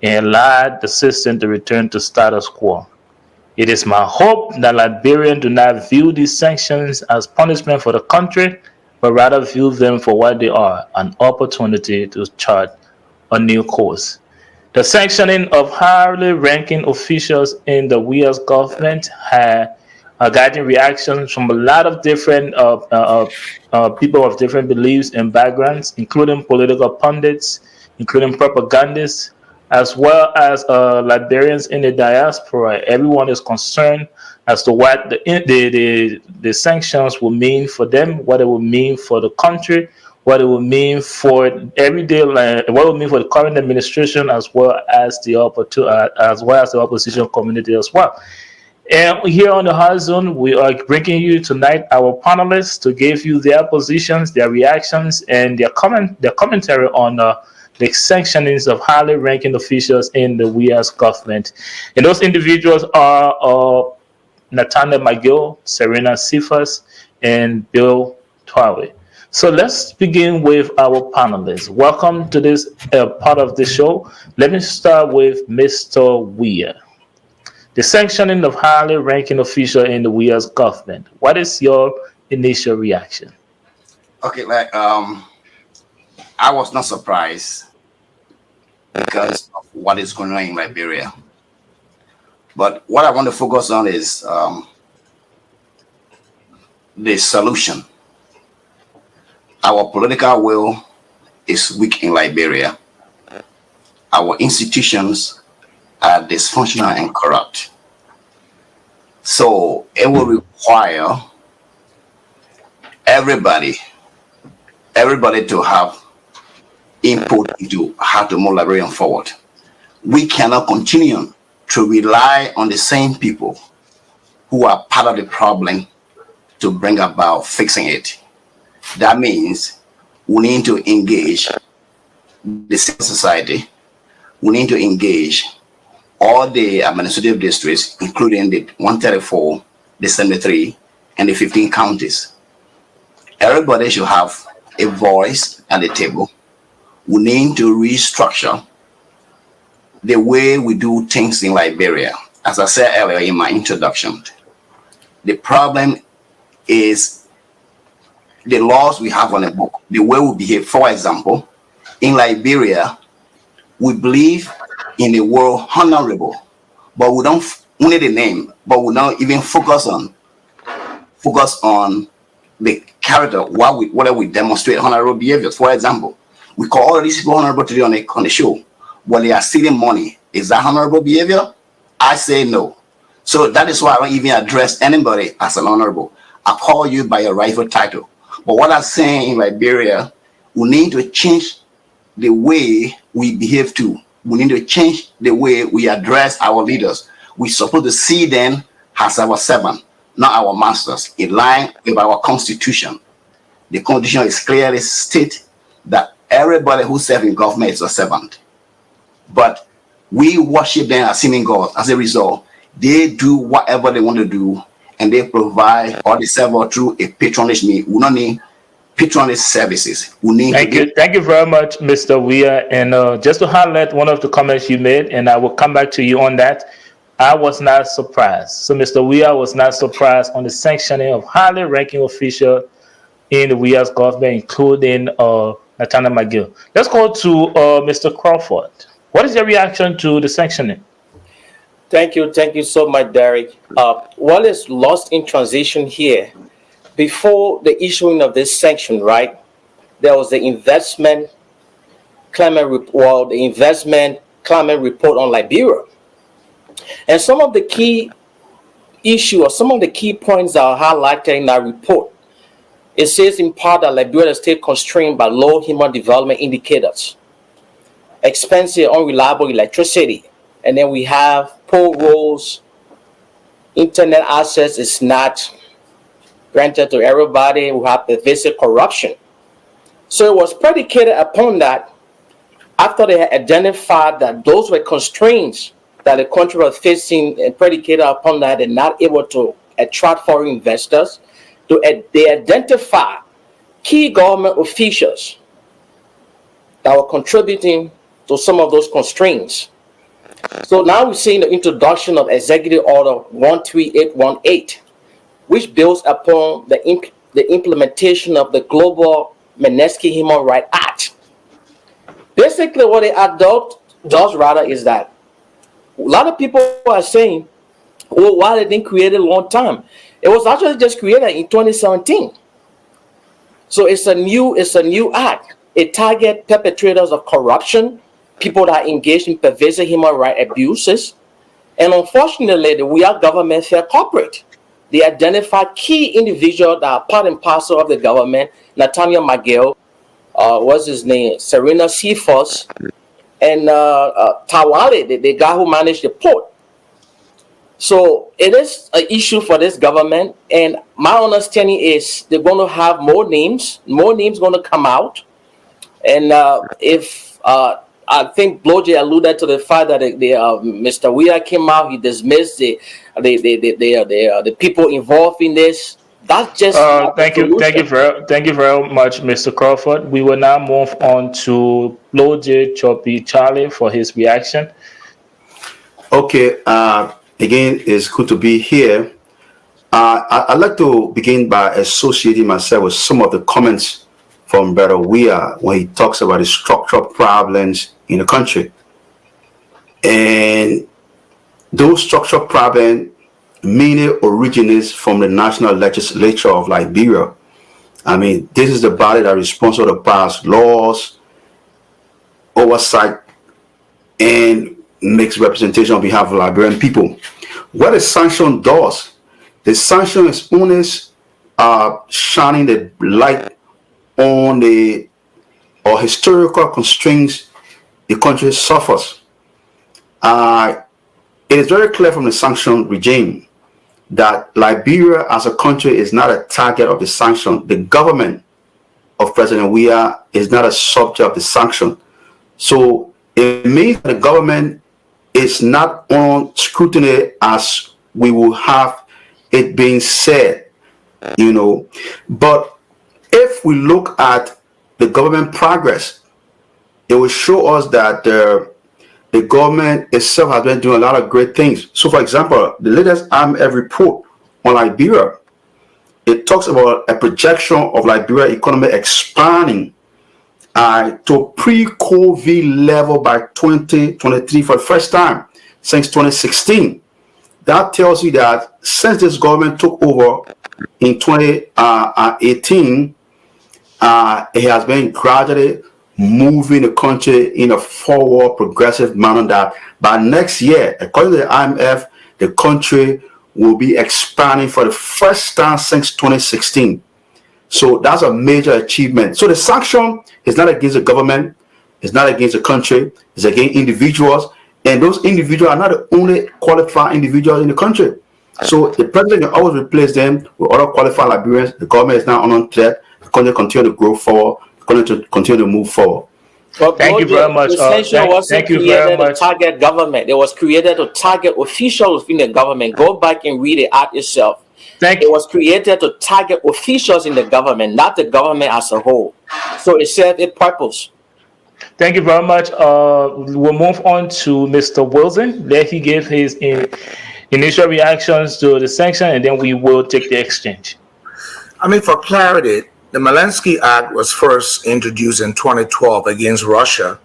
and allow the system to return to status quo. It is my hope that Liberians do not view these sanctions as punishment for the country, but rather view them for what they are, an opportunity to chart a new course. The sanctioning of highly ranking officials in the WIA's government had gotten reactions from a lot of different people of different beliefs and backgrounds, including political pundits, including propagandists, as well as Liberians in the diaspora. Everyone is concerned as to what the sanctions will mean for them, what it will mean for the country, what it will mean for everyday life, what it will mean for the current administration, as well as the opposition community as well. And here on the Hard Zone, we are bringing you tonight our panelists to give you their positions, their reactions, and their commentary on the sanctionings of highly ranking officials in the WIA's government. And those individuals are Nathaniel McGill, Serena Cephas, and Bill Twawe. So let's begin with our panelists. Welcome to this part of the show. Let me start with Mr. Weir. The sanctioning of highly ranking official in the WIA's government. What is your initial reaction? Okay, I was not surprised because of what is going on in Liberia. But what I want to focus on is the solution. Our political will is weak in Liberia. Our institutions are dysfunctional and corrupt. So it will require everybody to have input into how to move Liberia forward. We cannot continue to rely on the same people who are part of the problem to bring about fixing it. That means we need to engage the civil society. We need to engage all the administrative districts, including the 134, the 73, and the 15 counties. Everybody should have a voice at the table. We need to restructure the way we do things in Liberia. As I said earlier in my introduction, the problem is the laws we have on the book, the way we behave. For example, in Liberia, we believe in the word honorable, but we don't only the name, but we don't even focus on the character, whether we demonstrate honorable behaviors. For example, we call all of these people honorable today on the show, but they are stealing money. Is that honorable behavior? I say no. So that is why I don't even address anybody as an honorable. I call you by your rightful title. But what I'm saying in Liberia, we need to change the way we behave too. We need to change the way we address our leaders. We're supposed to see them as our servant, not our masters, in line with our constitution. The constitution is clearly state that everybody who serves in government is a servant. But we worship them as sinning gods. As a result, they do whatever they want to do, and they provide or they serve through a patronage need. We don't need patronage services. We need Thank you very much, Mr. Weir. And just to highlight one of the comments you made, and I will come back to you on that. I was not surprised. So Mr. Weir was not surprised on the sanctioning of highly ranking officials in the WIA's government, including Nathaniel McGill. Let's go to Mr. Crawford. What is your reaction to the sanctioning? Thank you so much, Derek. What is lost in transition here? Before the issuing of this sanction, right, there was the investment climate report on Liberia. And some of the key issue or some of the key points that are highlighted in that report, it says in part that Liberia is still constrained by low human development indicators, expensive, unreliable electricity, and then we have poor roads, internet access is not granted to everybody, we have pervasive corruption. So it was predicated upon that after they had identified that those were constraints that the country was facing, and predicated upon that they're not able to attract foreign investors, they identify key government officials that were contributing to some of those constraints. So now we're seeing the introduction of Executive Order 13818, which builds upon the implementation of the Global Magnitsky Human Rights Act. Basically, what the act does rather is that a lot of people are saying, oh, why they didn't create it a long time? It was actually just created in 2017. So it's a new act. It targets perpetrators of corruption, people that engage in pervasive human rights abuses, and unfortunately, we are government fair corporate. They identify key individuals that are part and parcel of the government. Nathaniel McGill, what's his name? Serena Seafoss, and Tawale, the guy who managed the port. So it is an issue for this government, and my understanding is they're going to have more names going to come out, and if I think Bloje alluded to the fact that Mr. Weir came out, he dismissed the people involved in this. That's just thank you very much, Mr. Crawford. We will now move on to Bloje Choppy Charlie for his reaction. Okay. Again, it's good to be here. I'd like to begin by associating myself with some of the comments from Brother Weir when he talks about the structural problems in the country. And those structural problems mainly originates from the National Legislature of Liberia. I mean, this is the body that is responsible to pass laws, oversight, and makes representation on behalf of Liberian people. What a sanction does, the sanction is only shining the light on the historical constraints the country suffers. It is very clear from the sanction regime that Liberia as a country is not a target of the sanction. The government of President Weir is not a subject of the sanction. So it means the government is not on scrutiny as we will have it being said, you know. But if we look at the government progress, it will show us that the government itself has been doing a lot of great things. So, for example, the latest IMF report on Liberia, it talks about a projection of Liberia economy expanding to pre-COVID level by 2023 for the first time since 2016. That tells you that since this government took over in 2018, it has been gradually moving the country in a forward progressive manner that by next year, according to the IMF, the country will be expanding for the first time since 2016. So that's a major achievement. So the sanction is not against the government, it's not against the country, it's against individuals, and those individuals are not the only qualified individuals in the country. So the president can always replace them with other qualified Liberians. The government is now on threat. The country continue to grow forward. To continue to move forward. Well, thank you very much. Thank you very much. To target government. It was created to target officials in the government. Go back and read the act itself. It was created to target officials in the government, not the government as a whole. So it served a purpose. Thank you very much. We'll move on to Mr. Wilson. Let he give his initial reactions to the sanction, and then we will take the exchange. I mean, for clarity, the Magnitsky Act was first introduced in 2012 against Russia.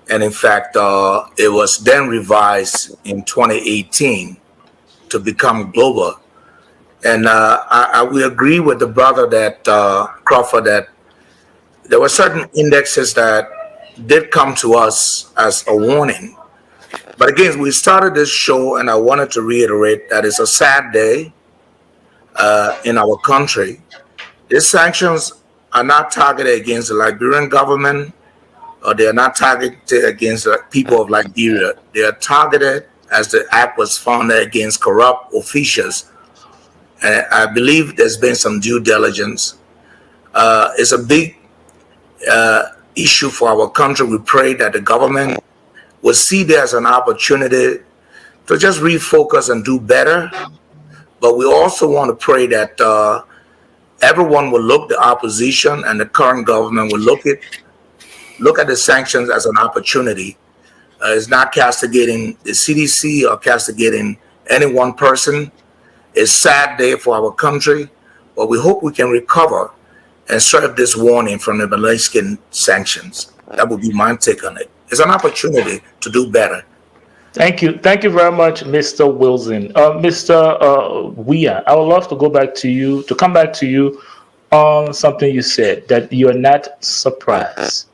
And in fact, it was then revised in 2018 to become global. And we agree with the brother that Crawford that there were certain indexes that did come to us as a warning. But again, we started this show, and I wanted to reiterate that it's a sad day in our country. These sanctions are not targeted against the Liberian government, or they are not targeted against the people of Liberia. They are targeted, as the act was founded, against corrupt officials. And I believe there's been some due diligence. It's a big issue for our country. We pray that the government will see there as an opportunity to just refocus and do better. But we also want to pray that everyone will look, the opposition and the current government will look at the sanctions as an opportunity. It's not castigating the CDC or castigating any one person. It's a sad day for our country, but we hope we can recover and serve this warning from the Malaysian sanctions. That would be my take on it. It's an opportunity to do better. Thank you very much, Mr. Wilson. Mr. Weah, I would love to come back to you on something you said, that you're not surprised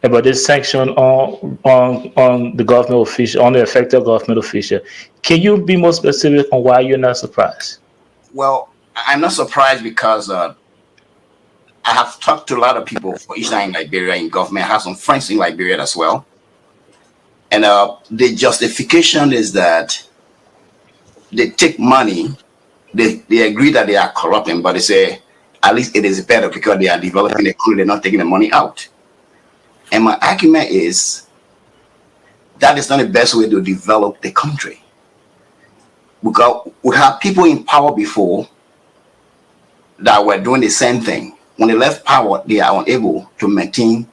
about this sanction on the government official, on the affected government official. Can you be more specific on why you're not surprised? Well, I'm not surprised because I have talked to a lot of people for each time in Liberia in government. I have some friends in Liberia as well. And the justification is that they take money, they agree that they are corrupting, but they say at least it is better because they are developing the country, they're not taking the money out. And my argument is that is not the best way to develop the country. Because we have people in power before that were doing the same thing. When they left power, they are unable to maintain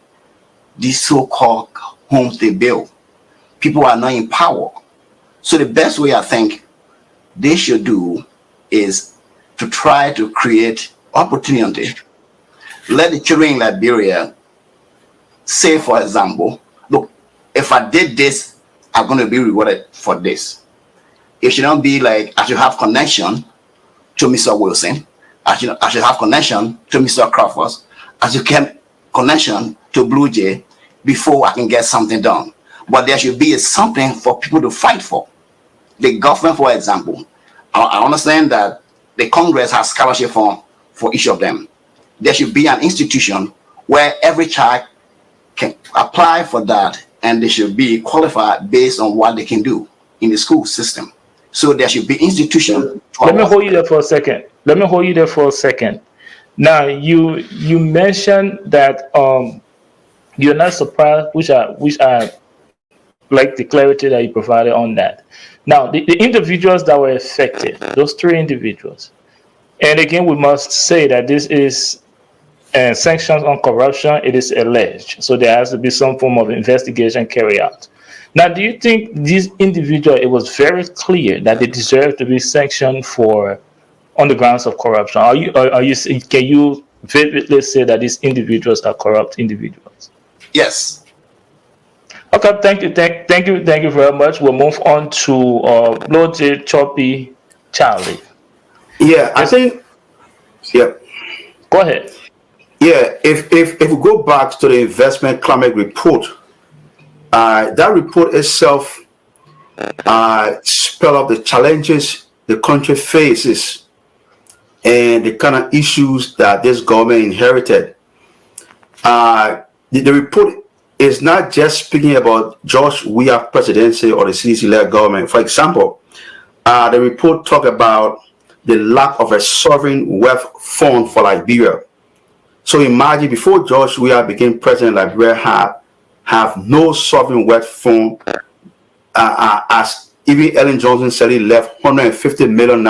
these so-called homes they built. People are not in power. So the best way I think they should do is to try to create opportunity. Let the children in Liberia say, for example, look, if I did this, I'm going to be rewarded for this. It should not be like I should have connection to Mr. Wilson. I should have connection to Mr. Crawford. I should have connection to Blue Jay before I can get something done. But there should be something for people to fight for. The government, for example, I understand that the Congress has scholarship for each of them. There should be an institution where every child can apply for that, and they should be qualified based on what they can do in the school system. So there should be institution. Let me hold you there for a second. Now, you mentioned that you're not surprised, which I like the clarity that you provided on that. Now, the individuals that were affected, those 3 individuals, and again, we must say that this is sanctions on corruption. It is alleged, so there has to be some form of investigation carried out. Now, do you think these individuals, it was very clear that they deserve to be sanctioned on the grounds of corruption? Can you vividly say that these individuals are corrupt individuals? Yes. Okay, thank you very much. We'll move on to Lrtn Choppy Charlie. Yeah, I think. Yeah. Go ahead. Yeah, if we go back to the investment climate report, that report itself spell out the challenges the country faces and the kind of issues that this government inherited. The report is not just speaking about George Weah presidency or the CDC-led government. For example, the report talk about the lack of a sovereign wealth fund for Liberia. So imagine before George Weah became president, Liberia have no sovereign wealth fund. As even Ellen Johnson said, he left $150 million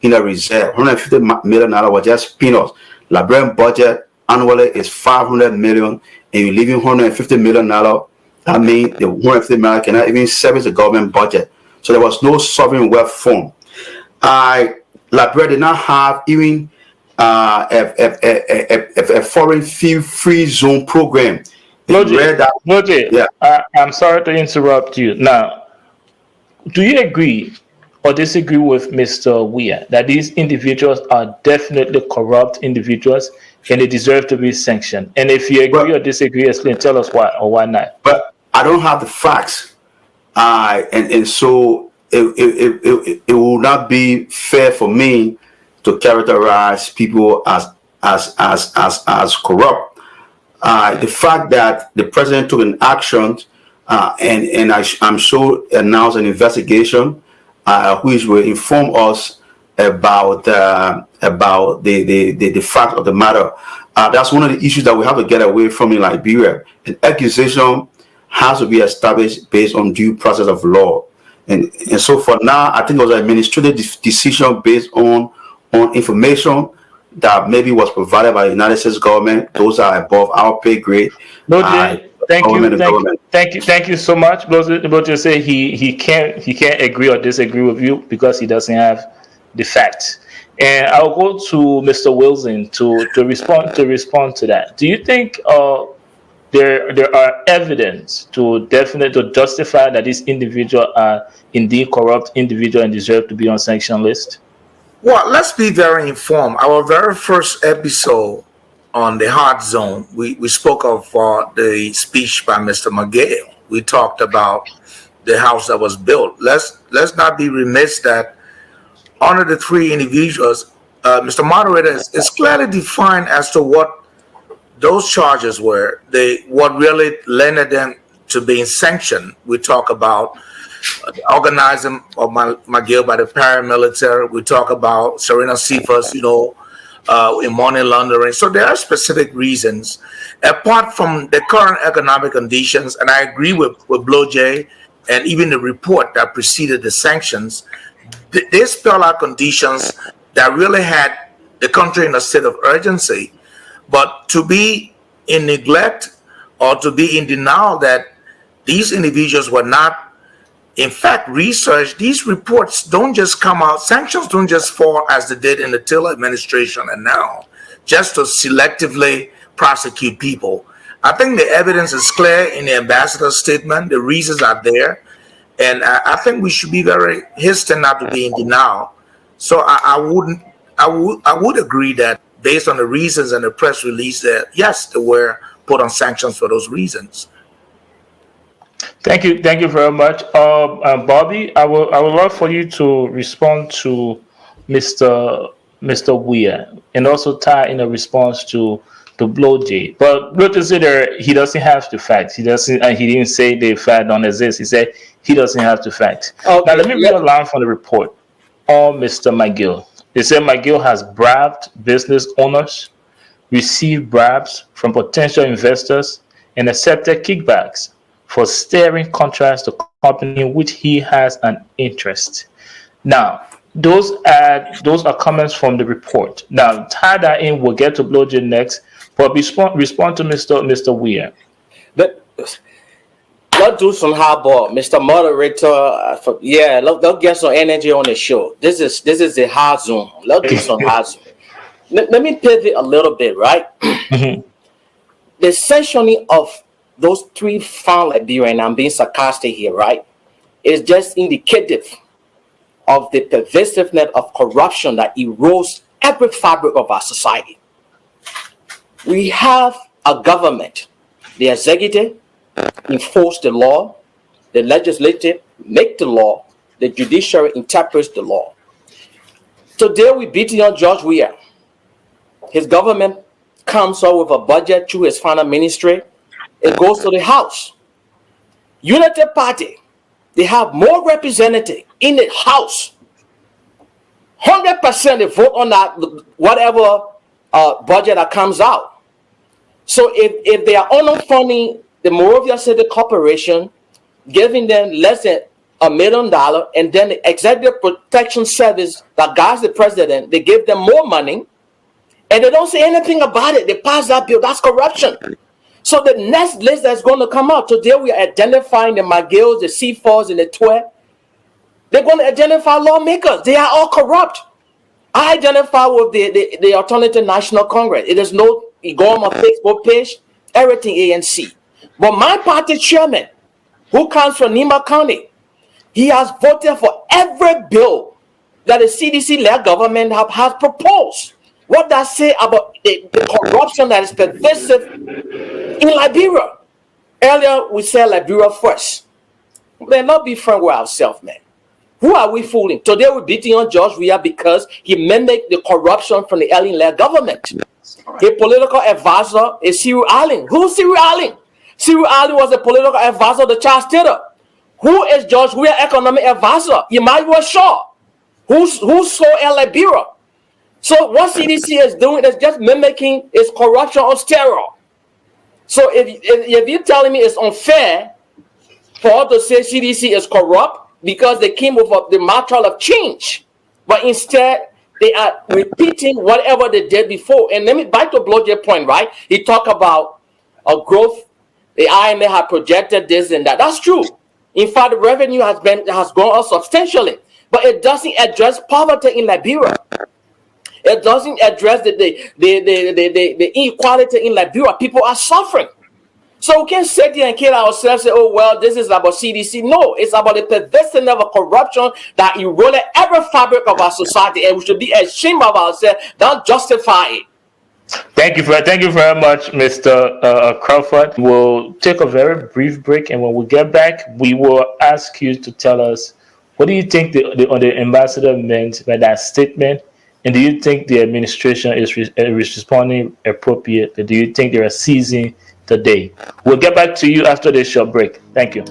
in a reserve. $150 million was just peanuts. Liberian budget annually is $500 million, and you're leaving $150 million. That means the $150 million cannot even service the government budget. So there was no sovereign wealth fund. Liberia did not have even a foreign free zone program. Lrtn, I'm sorry to interrupt you. Now, do you agree or disagree with Mr. Weah that these individuals are definitely corrupt individuals and they deserve to be sanctioned? And if you agree or disagree, explain, tell us why or why not. But I don't have the facts. And so it will not be fair for me to characterize people as corrupt. The fact that the president took an action and I'm sure announced an investigation, which will inform us about the fact of the matter. That's one of the issues that we have to get away from in Liberia. An accusation has to be established based on due process of law. And so for now, I think it was an administrative decision based on information that maybe was provided by the United States government. Those are above our pay grade. Thank you so much. But to say he can't agree or disagree with you because he doesn't have the facts. And I'll go to Mr. Wilson to respond to that. Do you think there are evidence to justify that these individuals are indeed corrupt individuals and deserve to be on sanction list? Well, let's be very informed. Our very first episode on the hard zone, we spoke of the speech by Mr. McGill. We talked about the house that was built. Let's not be remiss that under the three individuals, Mr. Moderator, is clearly defined as to what those charges were. What really led them to being sanctioned. We talk about organizing of McGill by the paramilitary. We talk about Serena Cephas, in money laundering. So there are specific reasons. Apart from the current economic conditions, and I agree with Blow J and even the report that preceded the sanctions, they spell out conditions that really had the country in a state of urgency. But to be in neglect or to be in denial that these individuals were not, in fact, researched, these reports don't just come out, sanctions don't just fall as they did in the Taylor administration and now, just to selectively prosecute people. I think the evidence is clear in the ambassador's statement. The reasons are there. And I think we should be very hesitant not to be in denial. So I would agree that based on the reasons and the press release that yes, they were put on sanctions for those reasons. Thank you very much, Bobby. I would love for you to respond to Mr. Weir and also tie in a response to Blow J. But look, consider he doesn't have the facts. He didn't say the fact don't exist. He said he doesn't have the facts. Okay. Now let me read a line from the report on Mr. McGill. They said McGill has bribed business owners, received bribes from potential investors, and accepted kickbacks for steering contracts to company in which he has an interest. Now, those are comments from the report. Now, tie that in. We'll get to Blow J next, but respond to Mr. Weir. Let's do some hardball, Mr. Moderator. Let's get some energy on the show. This is the hard zone. Let's do some hard zone. Let me pivot a little bit, right? Mm-hmm. The sanctioning of those three found Liberians, I'm being sarcastic here, right, is just indicative of the pervasiveness of corruption that erodes every fabric of our society. We have a government, the executive enforce the law, the legislative make the law, the judiciary interprets the law. Today we beating on George Weah. His government comes up with a budget through his final ministry. It goes to the House. United Party, they have more representatives in the House. 100% they vote on that, whatever budget that comes out. So if they are underfunding the Monrovia City Corporation, giving them less than $1 million, and then the Executive Protection Service that guards the president, they give them more money, and they don't say anything about it. They pass that bill. That's corruption. So the next list that's going to come out, today we are identifying the McGills, the C4s, and the TWE. They're going to identify lawmakers. They are all corrupt. I identify with the Alternative National Congress. It is you go on my Facebook page, everything ANC. But my party chairman, who comes from Nima County, he has voted for every bill that the CDC-led government has proposed. What does that say about the corruption that is pervasive in Liberia? Earlier, we said Liberia first. Man, not be frank with ourselves, man. Who are we fooling? Today we're beating on George Weah because he mimicked the corruption from the alien-led government. A political advisor is Cyril Allen. Who's Cyril Allen? Cyril Allen was a political advisor of the Charles Taylor. Who is George Weah economic advisor? Emmanuel Shaw. Who's so Liberia? So what CDC is doing is just mimicking its corruption on steroids. So if you're telling me it's unfair for us to say CDC is corrupt because they came with the mantra of change, but instead they are repeating whatever they did before. And let me back to Blodge's point, right? He talked about a growth. The IMF had projected this and that. That's true. In fact, the revenue has gone up substantially, but it doesn't address poverty in Liberia. It doesn't address the inequality in Liberia. People are suffering. So we can't sit here and kill ourselves and say, oh, well, this is about CDC. No, it's about the pervasiveness of corruption that eroded every fabric of our society, and we should be ashamed of ourselves, don't justify it. Thank you very much, Mr. Crawford. We'll take a very brief break, and when we get back, we will ask you to tell us what do you think the ambassador meant by that statement, and do you think the administration is responding appropriately? Do you think they are seizing the day? We'll get back to you after this short break. Thank you.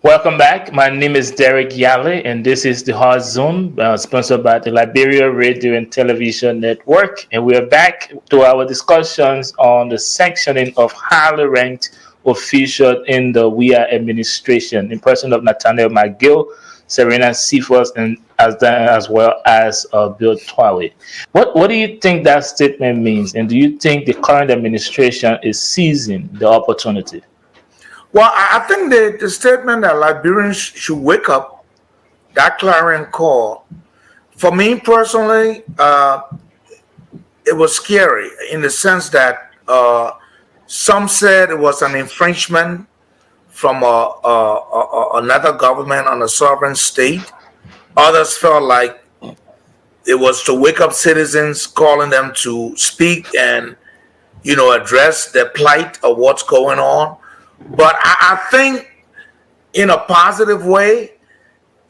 Welcome back. My name is Derek Yale, and this is the Hard Zone, sponsored by the Liberia Radio and Television Network. And we are back to our discussions on the sanctioning of highly ranked officials in the WIA administration, in person of Nathaniel McGill, Serena Cephas, and as well as Bill Twawe. What do you think that statement means, and do you think the current administration is seizing the opportunity? Well, I think the statement that Liberians should wake up, that clarion call, for me personally, it was scary in the sense that some said it was an infringement from another government on a sovereign state. Others felt like it was to wake up citizens, calling them to speak and, address their plight of what's going on. But I think in a positive way,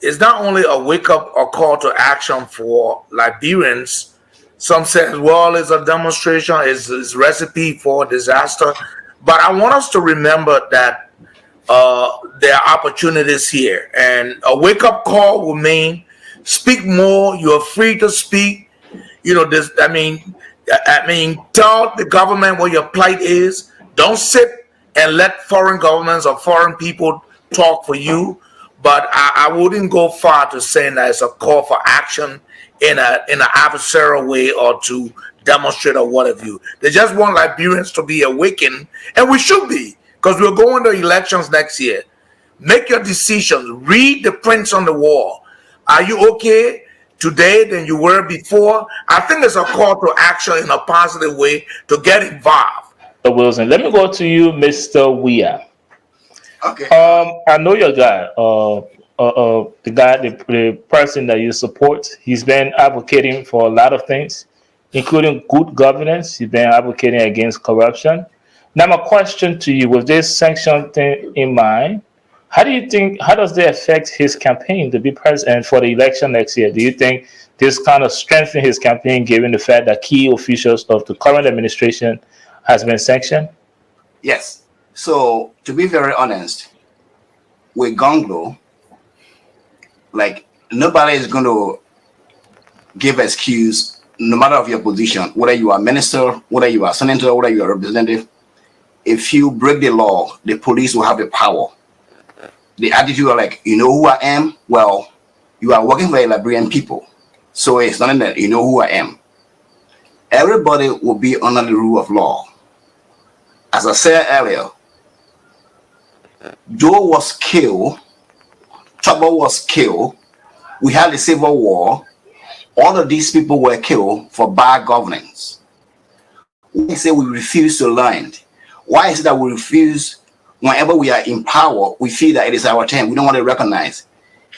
it's not only a wake up or call to action for Liberians. Some say, well, it's a demonstration, it's recipe for disaster. But I want us to remember that there are opportunities here. And a wake up call will mean speak more, you're free to speak. Tell the government what your plight is. Don't sit and let foreign governments or foreign people talk for you. But I wouldn't go far to saying that it's a call for action in an adversarial way or to demonstrate or what have you. They just want Liberians to be awakened, and we should be, because we're going to elections next year. Make your decisions. Read the prints on the wall. Are you okay today than you were before? I think it's a call to action in a positive way to get involved. Wilson, let me go to you, Mr. Weah. Okay. I know your guy, the person that you support. He's been advocating for a lot of things, including good governance. He's been advocating against corruption. Now, my question to you, with this sanction thing in mind, how does that affect his campaign to be president for the election next year? Do you think this kind of strengthens his campaign, given the fact that key officials of the current administration has been sanctioned? Yes. So to be very honest, with Gonglo, like nobody is going to give excuse, no matter of your position, whether you are minister, whether you are senator, whether you are representative. If you break the law, the police will have the power. The attitude are like, you know who I am? Well, you are working for the Liberian people. So it's not that you know who I am. Everybody will be under the rule of law. As I said earlier, Joe was killed, Trouble was killed, we had a civil war, all of these people were killed for bad governance. We say we refuse to learn. Why is it that we refuse, whenever we are in power, we feel that it is our turn, we don't want to recognize.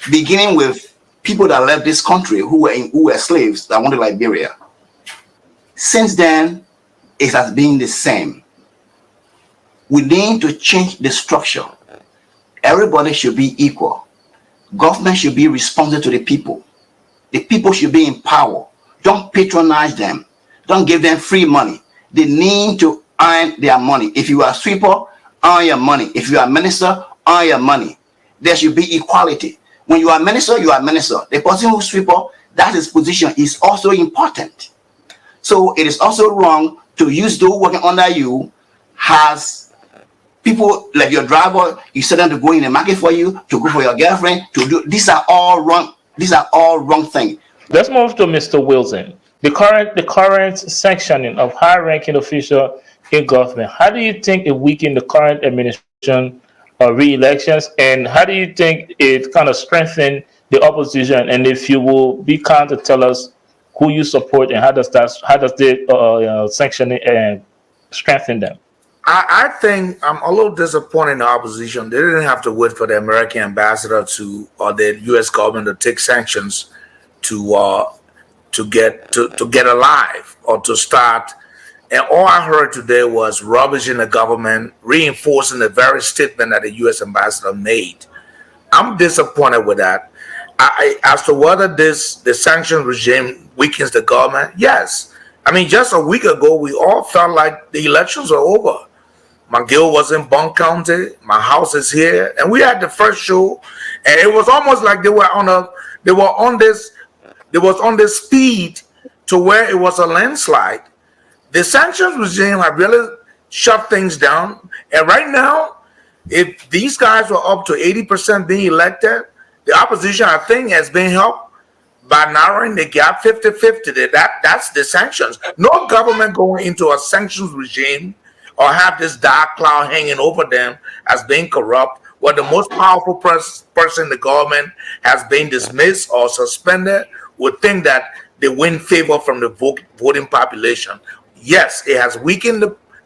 Beginning with people that left this country who were slaves that wanted Liberia. Since then, it has been the same. We need to change the structure. Everybody should be equal. Government should be responsive to the people. The people should be in power. Don't patronize them. Don't give them free money. They need to earn their money. If you are a sweeper, earn your money. If you are a minister, earn your money. There should be equality. When you are a minister, you are a minister. The person who's sweeper, that his position is also important. So it is also wrong to use those working under you as people like your driver. You set them to go in the market for you, to go for your girlfriend, to do. These are all wrong. These are all wrong things. Let's move to Mr. Wilson. The current sanctioning of high-ranking officials in government. How do you think it weakened the current administration re-elections, and how do you think it kind of strengthened the opposition? And if you will be kind to tell us who you support and how does the sanctioning strengthen them? I think I'm a little disappointed in the opposition. They didn't have to wait for the American ambassador or the U.S. government to take sanctions to get alive or to start. And all I heard today was rubbish in the government, reinforcing the very statement that the U.S. ambassador made. I'm disappointed with that. As to whether the sanction regime weakens the government, yes. I mean, just a week ago, we all felt like the elections were over. McGill was in Bond County. My house is here, and we had the first show, and it was almost like they were on this speed to where it was a landslide. The sanctions regime have really shut things down, and right now, if these guys were up to 80% being elected, the opposition, I think, has been helped by narrowing the gap 50-50. That's the sanctions. No government going into a sanctions regime or have this dark cloud hanging over them as being corrupt, where the most powerful person in the government has been dismissed or suspended, would think that they win favor from the voting population. Yes, it has weakened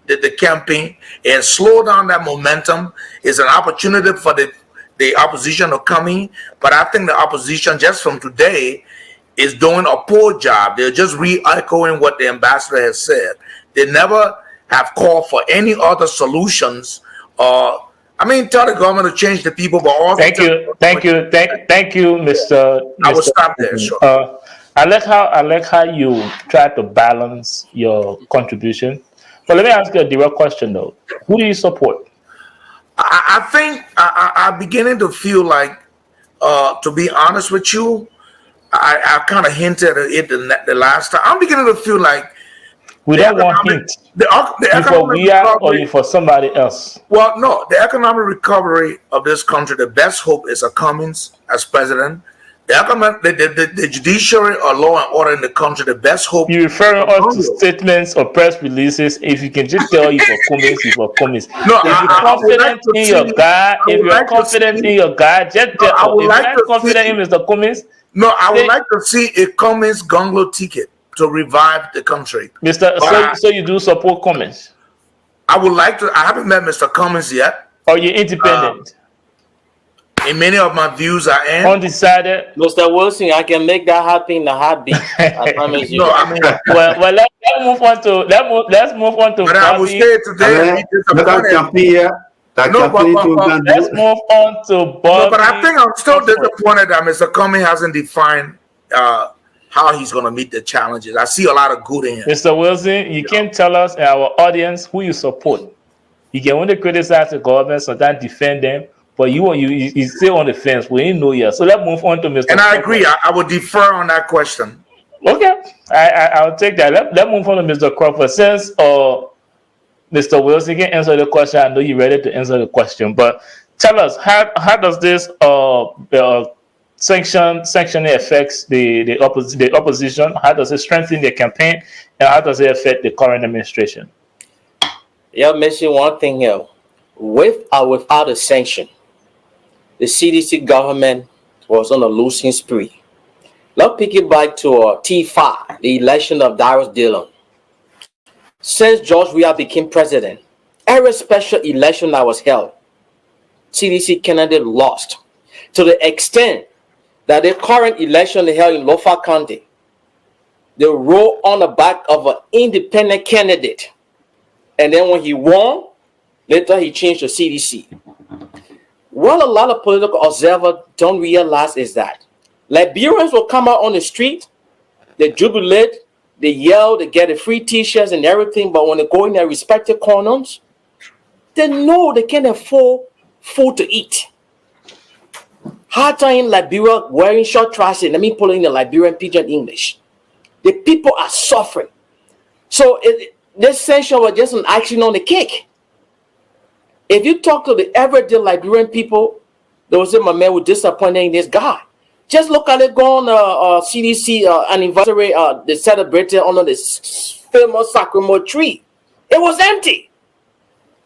the campaign and slowed down that momentum. It's an opportunity for the opposition to come in, but I think the opposition, just from today, is doing a poor job. They're just re-echoing what the ambassador has said. They never have called for any other solutions. Tell the government to change the people, but also thank you, Mr. I will stop there. Sure. I like how you try to balance your contribution. But let me ask you a direct question though. Who do you support? I think I'm beginning to feel like, to be honest with you, I kind of hinted at it the last time. I'm beginning to feel like we don't want hint. You for we are, or you for somebody else? Well, no. The economic recovery of this country, the best hope is a Cummings as president. The judiciary or law and order in the country, the best hope. You referring us to statements or press releases? If you can just tell you for Cummings, you for Cummings. No, if you're confident in your guy, if you're confident in your guy, just tell. If you're not confident in Mr. Cummings, no, I would like to see a Cummings Gunglo ticket to revive the country. So you do support Cummings? I would like to. I haven't met Mr. Cummings yet. Are you independent? In many of my views, I am undecided. Mr. Wilson, I can make that happen in a heartbeat. I promise you. No, I mean, well, let's move on to let's move on to. But I will say today. Let's move on to Bobby. No, but I think I'm still disappointed that Mr. Cummings hasn't defined how he's going to meet the challenges. I see a lot of good in him. Mr. Wilson, you can tell us, our audience, who you support. You can only criticize the government, sometimes defend them, but you still on the fence. We didn't know yet. So let's move on to Mr. And I agree. I would defer on that question. Okay. I'll take that. Let's move on to Mr. Crawford. Since Mr. Wilson can answer the question, I know you're ready to answer the question, but tell us, how does this sanctioning affects the opposition? How does it strengthen their campaign? And how does it affect the current administration? Yeah, mention one thing here. With or without a sanction, the CDC government was on a losing spree. Let's pick it back to T5, the election of Darius Dillon. Since George Weah became president, every special election that was held, CDC candidate lost, to the extent that the current election they held in Lofa County, they rolled on the back of an independent candidate. And then when he won, later he changed to CDC. What a lot of political observers don't realize is that Liberians will come out on the street, they jubilate, they yell, they get the free t-shirts and everything, but when they go in their respective corners, they know they can't afford food to eat. Hard time in Liberia wearing short trousers, let me put it in the Liberian pidgin English. The people are suffering. So this sanction was just an action on the cake. If you talk to the everyday Liberian people, they will say, my man, we're disappointed in this guy. Just look at it, go on CDC anniversary, they celebrated under this famous Sacrament tree. It was empty.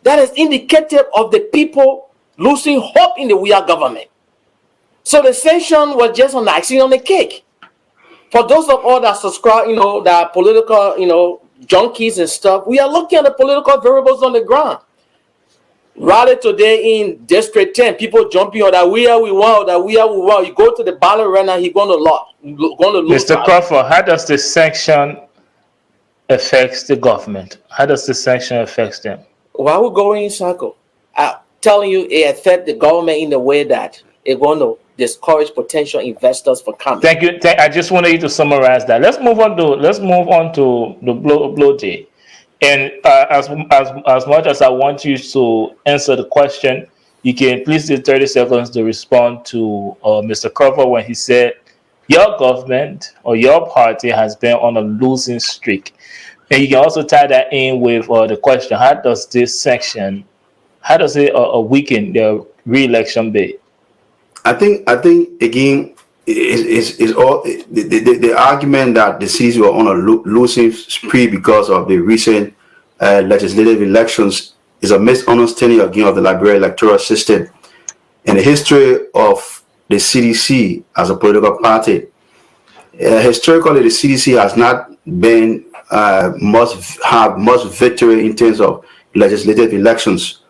That is indicative of the people losing hope in the Weah government. So the sanction was just an icing on the cake. For those of us that subscribe, that are political, junkies and stuff, we are looking at the political variables on the ground. Rather today in District 10, people jumping on that we want. You go to the ballot right now, he's going to lose. Mr. Crawford, how does the sanction affect the government? How does the sanction affect them? Why we going in circle? I'm telling you, it affects the government in the way that it's going to discourage potential investors for coming. Thank you. I just wanted you to summarize that. Let's move on to the blow J. And as much as I want you to answer the question, you can please take 30 seconds to respond to Mr. Crawford when he said your government or your party has been on a losing streak. And you can also tie that in with the question: how does this section, how does it weaken the re-election bid? I think again is all the argument that the cities were on a losing spree because of the recent legislative elections is a misunderstanding again of the Liberian electoral system and the history of the CDC as a political party. Historically, the CDC has not been much victory in terms of legislative elections,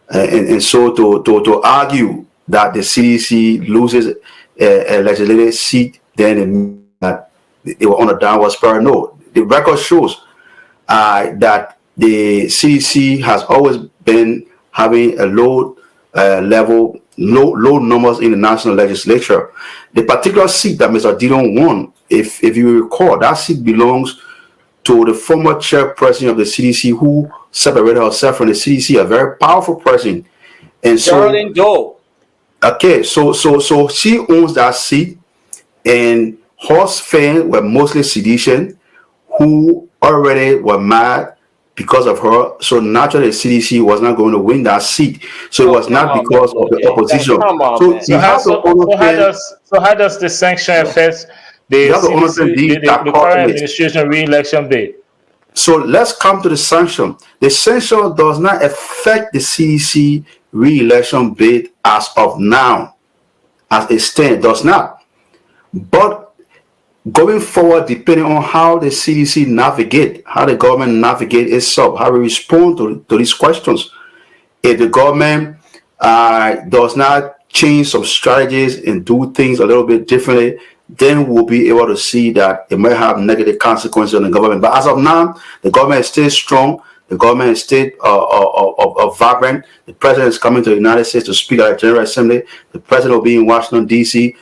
and so to argue that the CDC loses a legislative seat, then they were on a downward spiral. No, the record shows that the CDC has always been having a low numbers in the national legislature. The particular seat that Mr. Dillon won, if you recall, that seat belongs to the former chairperson of the CDC who separated herself from the CDC, a very powerful person. And so, Darling Joe. Okay, so she owns that seat, and her fans were mostly seditious who already were mad because of her. So naturally, the CDC was not going to win that seat. So it was not because of the opposition. So how does the sanction affect the current administration re-election bid? So let's come to the sanction. The sanction does not affect the CDC re-election bid as of now. As it stands, does not. But going forward, depending on how the CDC navigate, how the government navigate itself, how we respond to these questions, if the government does not change some strategies and do things a little bit differently, then we'll be able to see that it might have negative consequences on the government. But as of now, the government is still strong. The government is still vibrant. The president is coming to the United States to speak at the General Assembly. The president will be in Washington, D.C.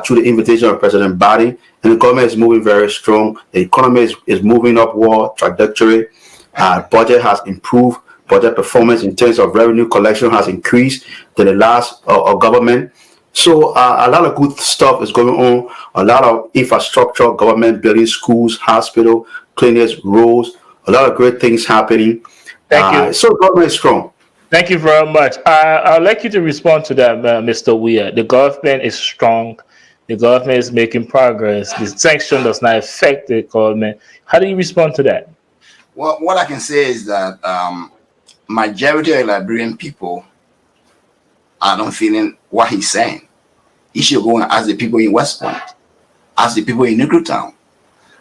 Through the invitation of President Biden. And the government is moving very strong. The economy is moving upward trajectory. Budget has improved. Budget performance in terms of revenue collection has increased than the last government. So a lot of good stuff is going on. A lot of infrastructure, government building, schools, hospital, clinics, roads. A lot of great things happening. Thank you. So government is strong. Thank you very much. I'd like you to respond to that, Mr. Weir. The government is strong. The government is making progress. The sanction does not affect the government. How do you respond to that? Well, what I can say is that majority of Liberian people are not feeling what he's saying. He should go and ask the people in West Point, ask the people in Negro Town,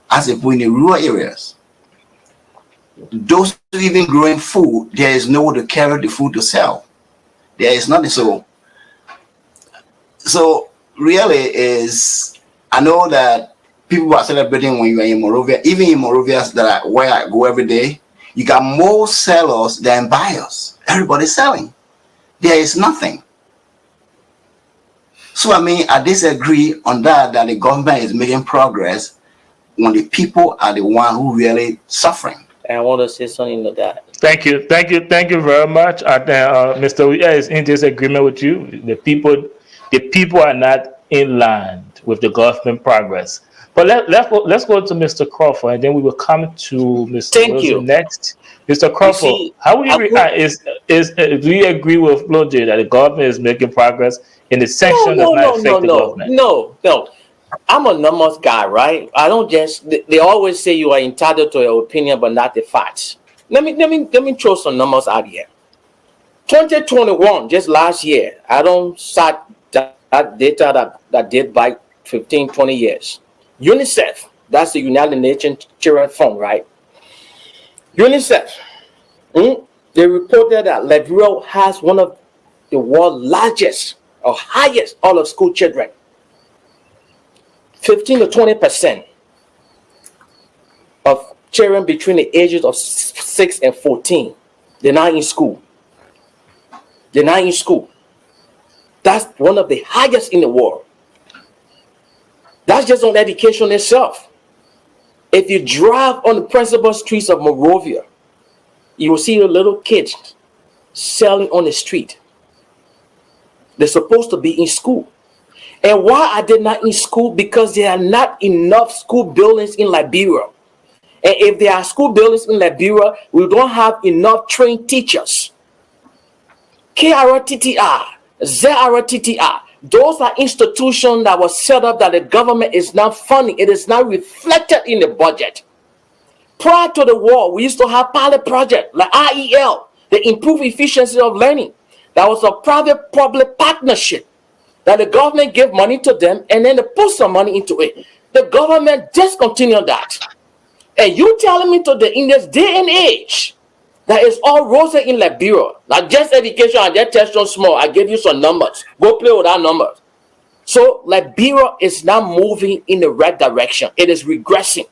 ask the people in the rural areas. Those who even growing food, there is nowhere to carry the food to sell. There is nothing. So really is, I know that people are celebrating when you are in Monrovia. Even in Monrovia, where I go every day, you got more sellers than buyers. Everybody's selling. There is nothing. So I mean, I disagree on that the government is making progress when the people are the one who really suffering. And I want to say something to that. Thank you very much. Mr. Weir is in disagreement with you. The people are not in line with the government progress. But let's go to Mr. Crawford, and then we will come to Mr. Wilson next. Mr. Crawford, how would you react? Do you agree with Flo J that the government is making progress in the section does not affect the government? No. I'm a numbers guy, right? I don't just. They always say you are entitled to your opinion, but not the facts. Let me throw some numbers out here. 2021, just last year, I don't cite that data that date by 15, 20 years. UNICEF, that's the United Nations Children Fund, right? UNICEF, they reported that Liberia has one of the world's largest or highest all of school children. 15 to 20% of children between the ages of 6 and 14, they're not in school. That's one of the highest in the world. That's just on education itself. If you drive on the principal streets of Monrovia, You will see the little kids selling on the street. They're supposed to be in school. And why are they not in school? Because there are not enough school buildings in Liberia. And if there are school buildings in Liberia, we don't have enough trained teachers. KRTTR, ZRTTR, those are institutions that were set up that the government is not funding. It is not reflected in the budget. Prior to the war, we used to have pilot projects like IEL, the improved efficiency of learning. That was a private-public partnership that the government gave money to them and then they put some money into it. The government discontinued that. And you telling me today in this day and age that it's all rosy in Liberia, not just education and just testing small. I gave you some numbers. Go play with our numbers. So Liberia is now moving in the right direction. It is regressing.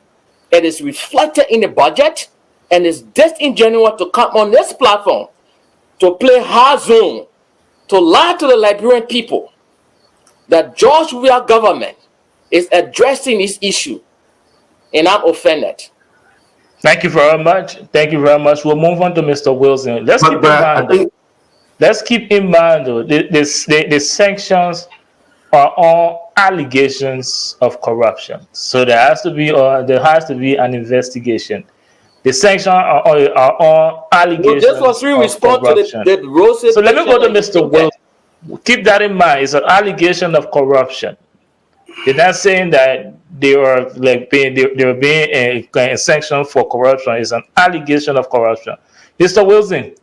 It is reflected in the budget, and it's disingenuous to come on this platform to play hard zone, to lie to the Liberian people that George Weah government is addressing this issue, and I'm offended. Thank you very much. Thank you very much. We'll move on to Mr. Wilson. Let's keep in mind, though, the sanctions are all allegations of corruption. So there has to be an investigation. The sanctions are all allegations. Well, just was we respond to the rosy. So let me go to Mr. Wilson. Keep that in mind. It's an allegation of corruption. They're not saying that they are being sanctioned for corruption. It's an allegation of corruption. Mr. Wilson,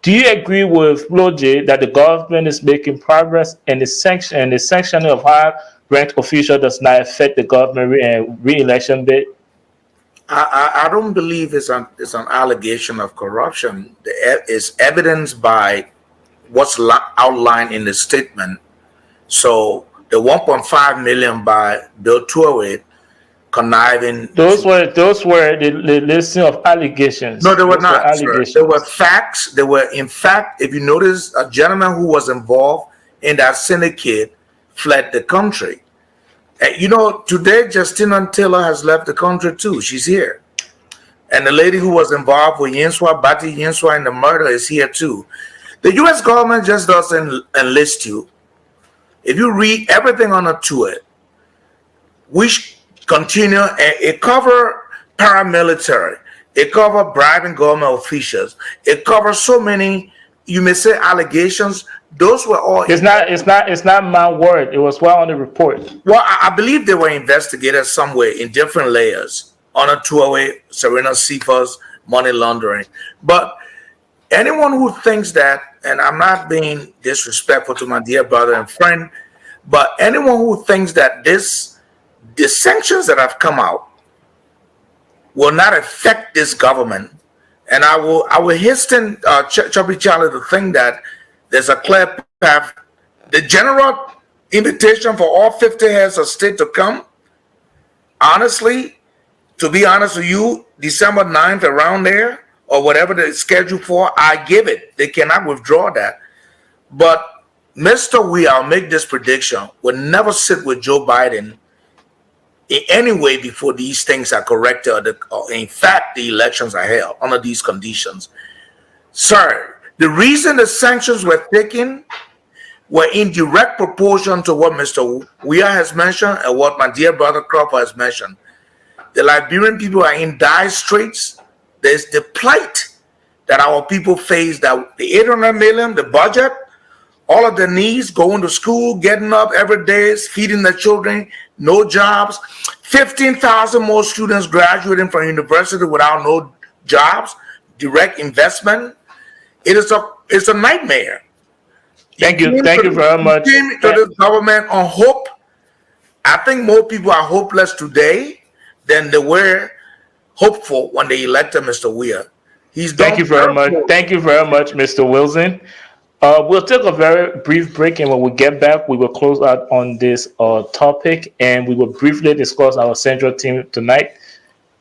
do you agree with Flo J that the government is making progress and the sanctioning of high-ranked officials does not affect the government re-election bid? I don't believe it's an allegation of corruption. It's evidenced by what's outlined in the statement. So the 1.5 million by Bill Turwit conniving. Those were the listing of allegations. No, they were not. Allegations. They were facts. They were, in fact, if you notice, a gentleman who was involved in that syndicate fled the country. You know, today Justina Taylor has left the country too. She's here. And the lady who was involved with Bati Yinswa in the murder is here too. The U.S. government just doesn't enlist you. If you read everything on a tour, we continue, it cover paramilitary, it cover bribing government officials, it covers so many, you may say, allegations. Those were all. It's not my word. It was well on the report. Well, I believe they were investigated somewhere in different layers. On a two-way, Serena Cephas, money laundering. But anyone who thinks that, and I'm not being disrespectful to my dear brother and friend, but anyone who thinks that the sanctions that have come out will not affect this government, and I will hasten Chubby Charlie to think that there's a clear path. The general invitation for all 50 heads of state to come, honestly, to be honest with you, December 9th, around there, or whatever they're scheduled for, I give it. They cannot withdraw that. But Mr. Weah, I'll make this prediction, will never sit with Joe Biden in any way before these things are corrected, or in fact, the elections are held under these conditions. Sir, the reason the sanctions were taken were in direct proportion to what Mr. Weah has mentioned and what my dear brother Crawford has mentioned. The Liberian people are in dire straits. There's the plight that our people face, that the 800 million, the budget, all of their needs, going to school, getting up every day, feeding their children, no jobs, 15,000 more students graduating from university without no jobs, direct investment. It's a nightmare. Thank you very much. To this government on hope. I think more people are hopeless today than they were hopeful when they elected Mr. Weah. Thank you very much. Thank you very much, Mr. Wilson. We'll take a very brief break, and when we get back, we will close out on this topic, and we will briefly discuss our central team tonight,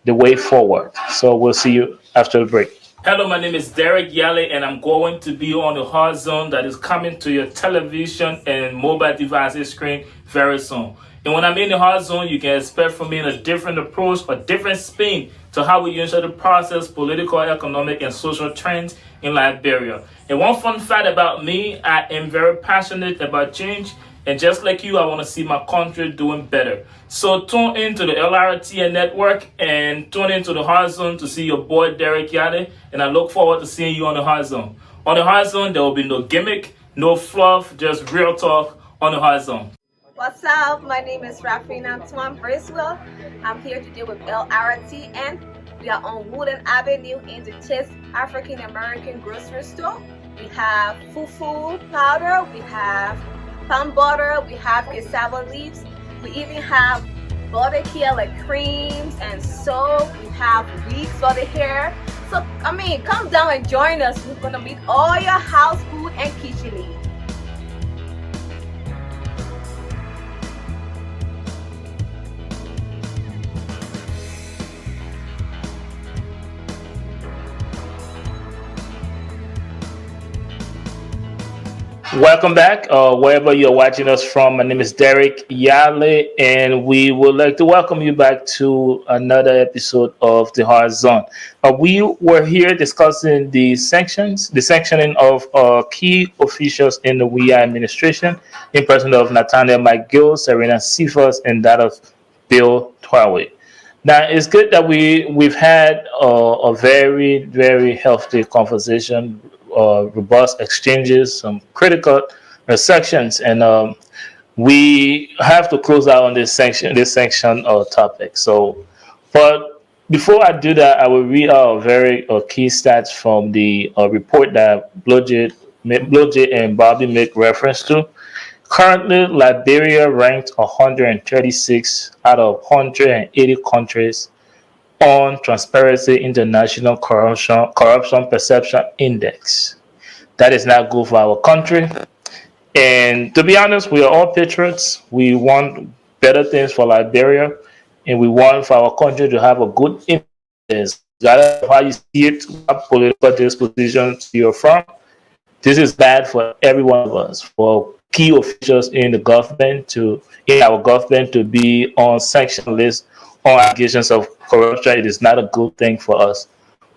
the way forward. So we'll see you after the break. Hello, my name is Derek Yale, and I'm going to be on the hard zone that is coming to your television and mobile devices screen very soon. And when I'm in the hard zone, you can expect from me a different approach, a different spin to how we usually process political, economic, and social trends in Liberia. And one fun fact about me, I am very passionate about change. And just like you, I want to see my country doing better. So tune into the Lrtn network and tune into the hard zone to see your boy Derek Yale. And I look forward to seeing you on the hard zone. On the hard zone, there will be no gimmick, no fluff, just real talk on the hard zone. What's up? My name is Lrtn Bracewell. I'm here today with Lrtn, and we are on Woodland Avenue in the Chase African American grocery store. We have fufu powder, we have palm butter, we have cassava leaves, we even have body care like creams and soap, we have wigs for the hair. So, come down and join us. We're gonna meet all your house food and kitchen needs. Welcome back, wherever you're watching us from. My name is Derek Yale, and we would like to welcome you back to another episode of The Hard Zone. We were here discussing the sectioning of key officials in the WIA administration, in person of Nathaniel McGill, Serena Cephas, and that of Bill Twaway. Now, it's good that we've had a very, very healthy conversation, robust exchanges, some critical sections, and we have to close out on this section topic. So, but before I do that, I will read out very key stats from the report that Blodgett and Bobby make reference to. Currently, Liberia ranked 136 out of 180 countries on Transparency International Corruption Perception Index. That is not good for our country. And to be honest, we are all patriots. We want better things for Liberia, and we want for our country to have a good image. Regardless of how you see it, what political dispositions you're from, this is bad for every one of us. For key officials in our government to be on sanction lists on allegations of corruption, it is not a good thing for us.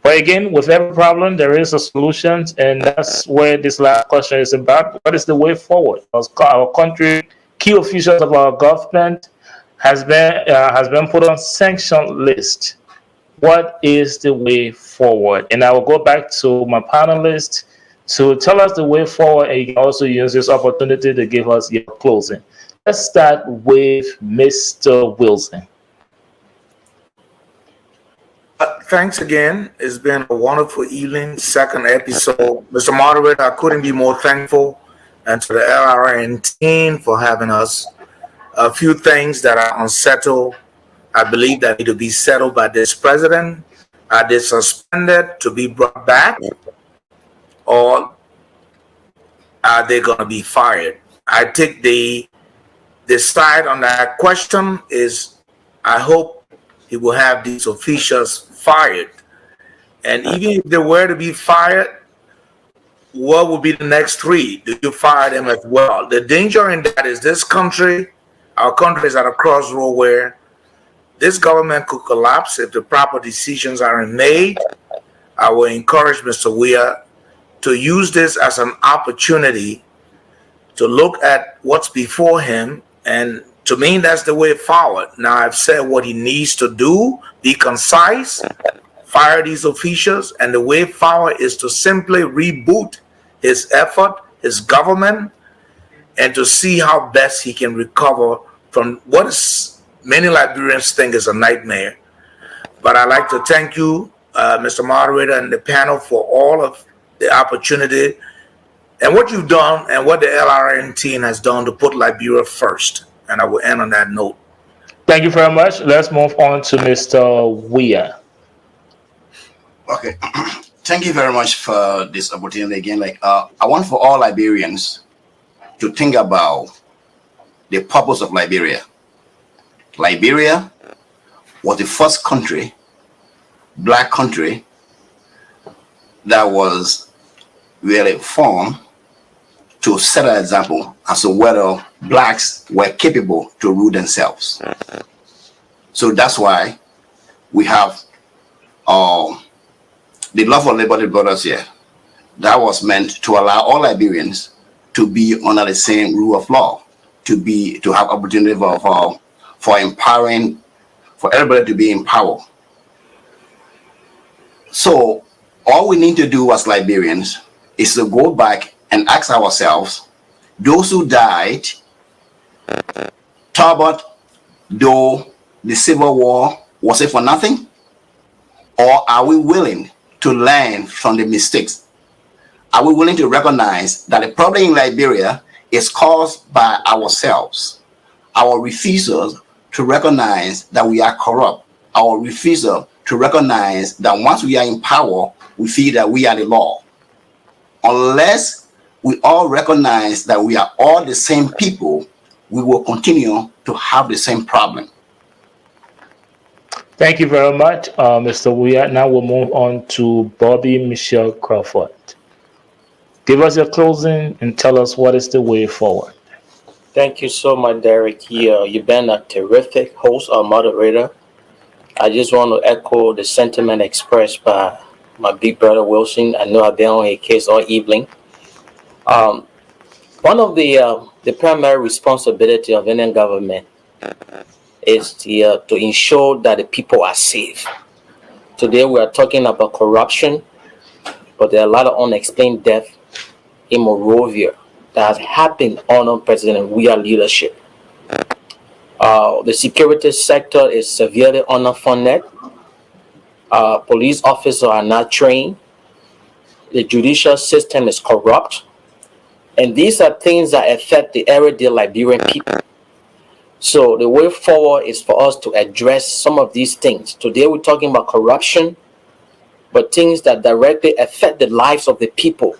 But again, with every problem, there is a solution, and that's where this last question is about. What is the way forward? Our country, key officials of our government has been put on sanction list. What is the way forward? And I will go back to my panelists to tell us the way forward, and you can also use this opportunity to give us your closing. Let's start with Mr. Wilson. Thanks again. It's been a wonderful evening, second episode. Mr. Moderator, I couldn't be more thankful, and to the Lrtn team for having us. A few things that are unsettled, I believe that need to be settled by this president. Are they suspended to be brought back, or are they going to be fired? I think the side on that question is I hope he will have these officials fired. And even if they were to be fired, what would be the next three? Do you fire them as well? The danger in that is our country is at a crossroad where this government could collapse if the proper decisions aren't made. I will encourage Mr. Weah to use this as an opportunity to look at what's before him, and to me, that's the way forward. Now, I've said what he needs to do, be concise, fire these officials, and the way forward is to simply reboot his effort, his government, and to see how best he can recover from what many Liberians think is a nightmare. But I'd like to thank you, Mr. Moderator, and the panel for all of the opportunity and what you've done and what the Lrtn team has done to put Liberia first. And I will end on that note. Thank you very much. Let's move on to Mr. Weah. Okay. Thank you very much for this opportunity again. I want for all Liberians to think about the purpose of Liberia. Liberia was the first country, black country, that was really formed to set an example as to whether blacks were capable to rule themselves. So that's why we have the Law for Liberty Brothers here. That was meant to allow all Liberians to be under the same rule of law, to have opportunity for empowering, for everybody to be in power. So all we need to do as Liberians is to go back and ask ourselves, those who died, Talbot, though the Civil War, was it for nothing? Or are we willing to learn from the mistakes? Are we willing to recognize that the problem in Liberia is caused by ourselves? Our refusal to recognize that we are corrupt. Our refusal to recognize that once we are in power, we feel that we are the law. Unless we all recognize that we are all the same people, we will continue to have the same problem. Thank you very much, Mr. Weir. Now we'll move on to Bobby Michelle Crawford. Give us your closing and tell us what is the way forward. Thank you so much, Derek. You've been a terrific host or moderator. I just want to echo the sentiment expressed by my big brother Wilson. I know I've been on his case all evening. One of the primary responsibility of any government is to ensure that the people are safe. Today we are talking about corruption, but there are a lot of unexplained deaths in Monrovia that has happened under President Weir's leadership. The security sector is severely underfunded. Police officers are not trained. The judicial system is corrupt. And these are things that affect the everyday Liberian people. So the way forward is for us to address some of these things. Today we're talking about corruption, but things that directly affect the lives of the people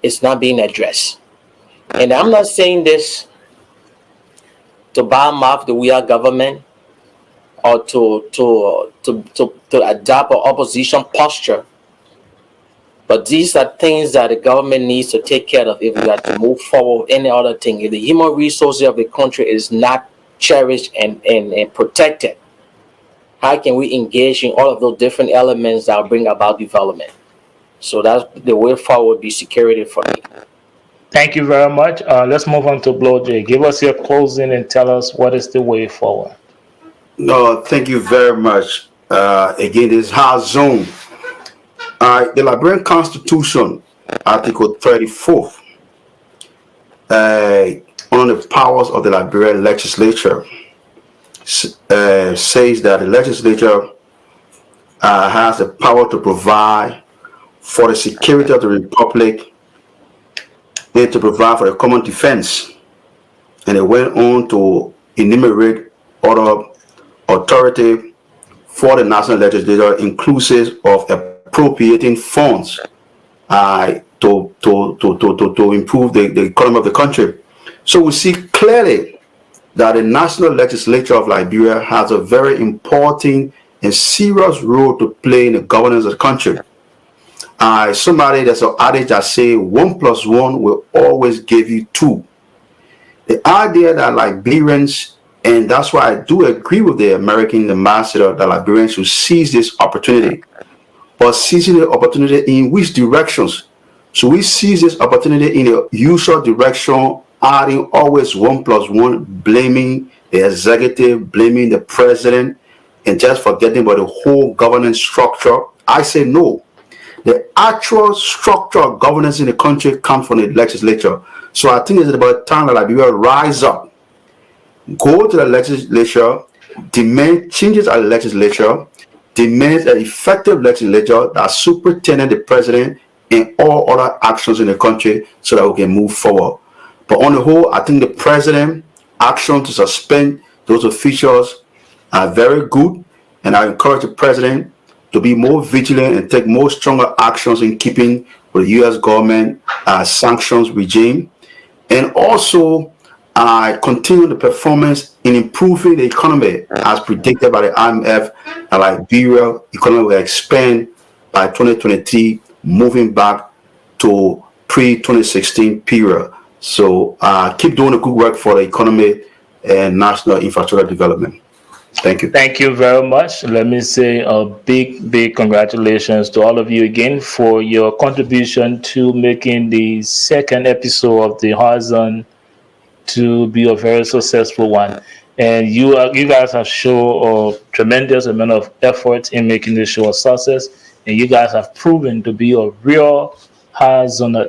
is not being addressed. And I'm not saying this to badmouth the Weir government or to adopt an opposition posture. But these are things that the government needs to take care of if we are to move forward with any other thing. If the human resources of the country is not cherished and protected, how can we engage in all of those different elements that bring about development? So that's the way forward, be security for me. Thank you very much. Let's move on to Blow J. Give us your closing and tell us what is the way forward. No, thank you very much. Again, this is Hard Zone. The Liberian Constitution, Article 34, on the powers of the Liberian legislature, says that the legislature has the power to provide for the security of the republic and to provide for the common defense. And it went on to enumerate other authority for the national legislature, inclusive of appropriating funds to improve the economy of the country. So we see clearly that the national legislature of Liberia has a very important and serious role to play in the governance of the country. There's an adage that say 1 + 1 will always give you 2. The idea that Liberians, and that's why I do agree with the American ambassador, that Liberians should seize this opportunity. But seizing the opportunity in which directions? So we seize this opportunity in the usual direction, adding always 1 + 1, blaming the executive, blaming the president, and just forgetting about the whole governance structure. I say no. The actual structure of governance in the country comes from the legislature. So I think it's about time that Liberia rise up, go to the legislature, demand changes at the legislature, demand an effective legislature that superintends the president and all other actions in the country so that we can move forward. But on the whole, I think the president's action to suspend those officials are very good, and I encourage the president to be more vigilant and take more stronger actions in keeping with the U.S. government sanctions regime, and also continue the performance in improving the economy as predicted by the IMF. And Liberia economy will expand by 2023, moving back to pre-2016 period. So keep doing the good work for the economy and national infrastructure development. Thank you. Thank you very much. Let me say a big congratulations to all of you again for your contribution to making the second episode of the Horizon to be a very successful one. And you guys have shown a tremendous amount of effort in making this show a success, and you guys have proven to be a real hands-on.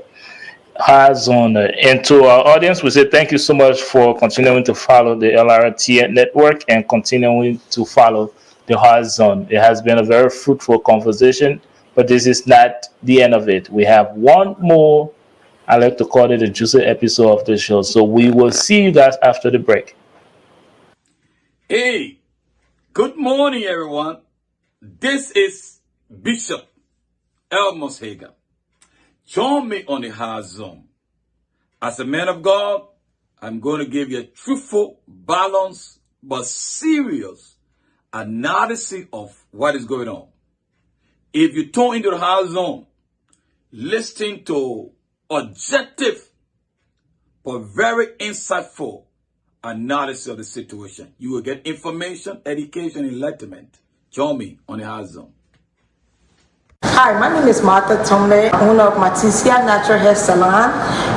And to our audience, we say thank you so much for continuing to follow the Lrtn network and continuing to follow the Horizon. It has been a very fruitful conversation, but this is not the end of it. We have one more, I like to call it a juicy episode of the show. So we will see you guys after the break. Hey, good morning, everyone. This is Bishop Elmos Hager. Join me on the Horizon. As a man of God, I'm going to give you a truthful, balanced, but serious analysis of what is going on. If you tune into the Horizon, listen to objective but very insightful analysis of the situation. You will get information, education, enlightenment. Join me on the Horizon. Hi, my name is Martha Tomley, owner of Matisia Natural Hair Salon,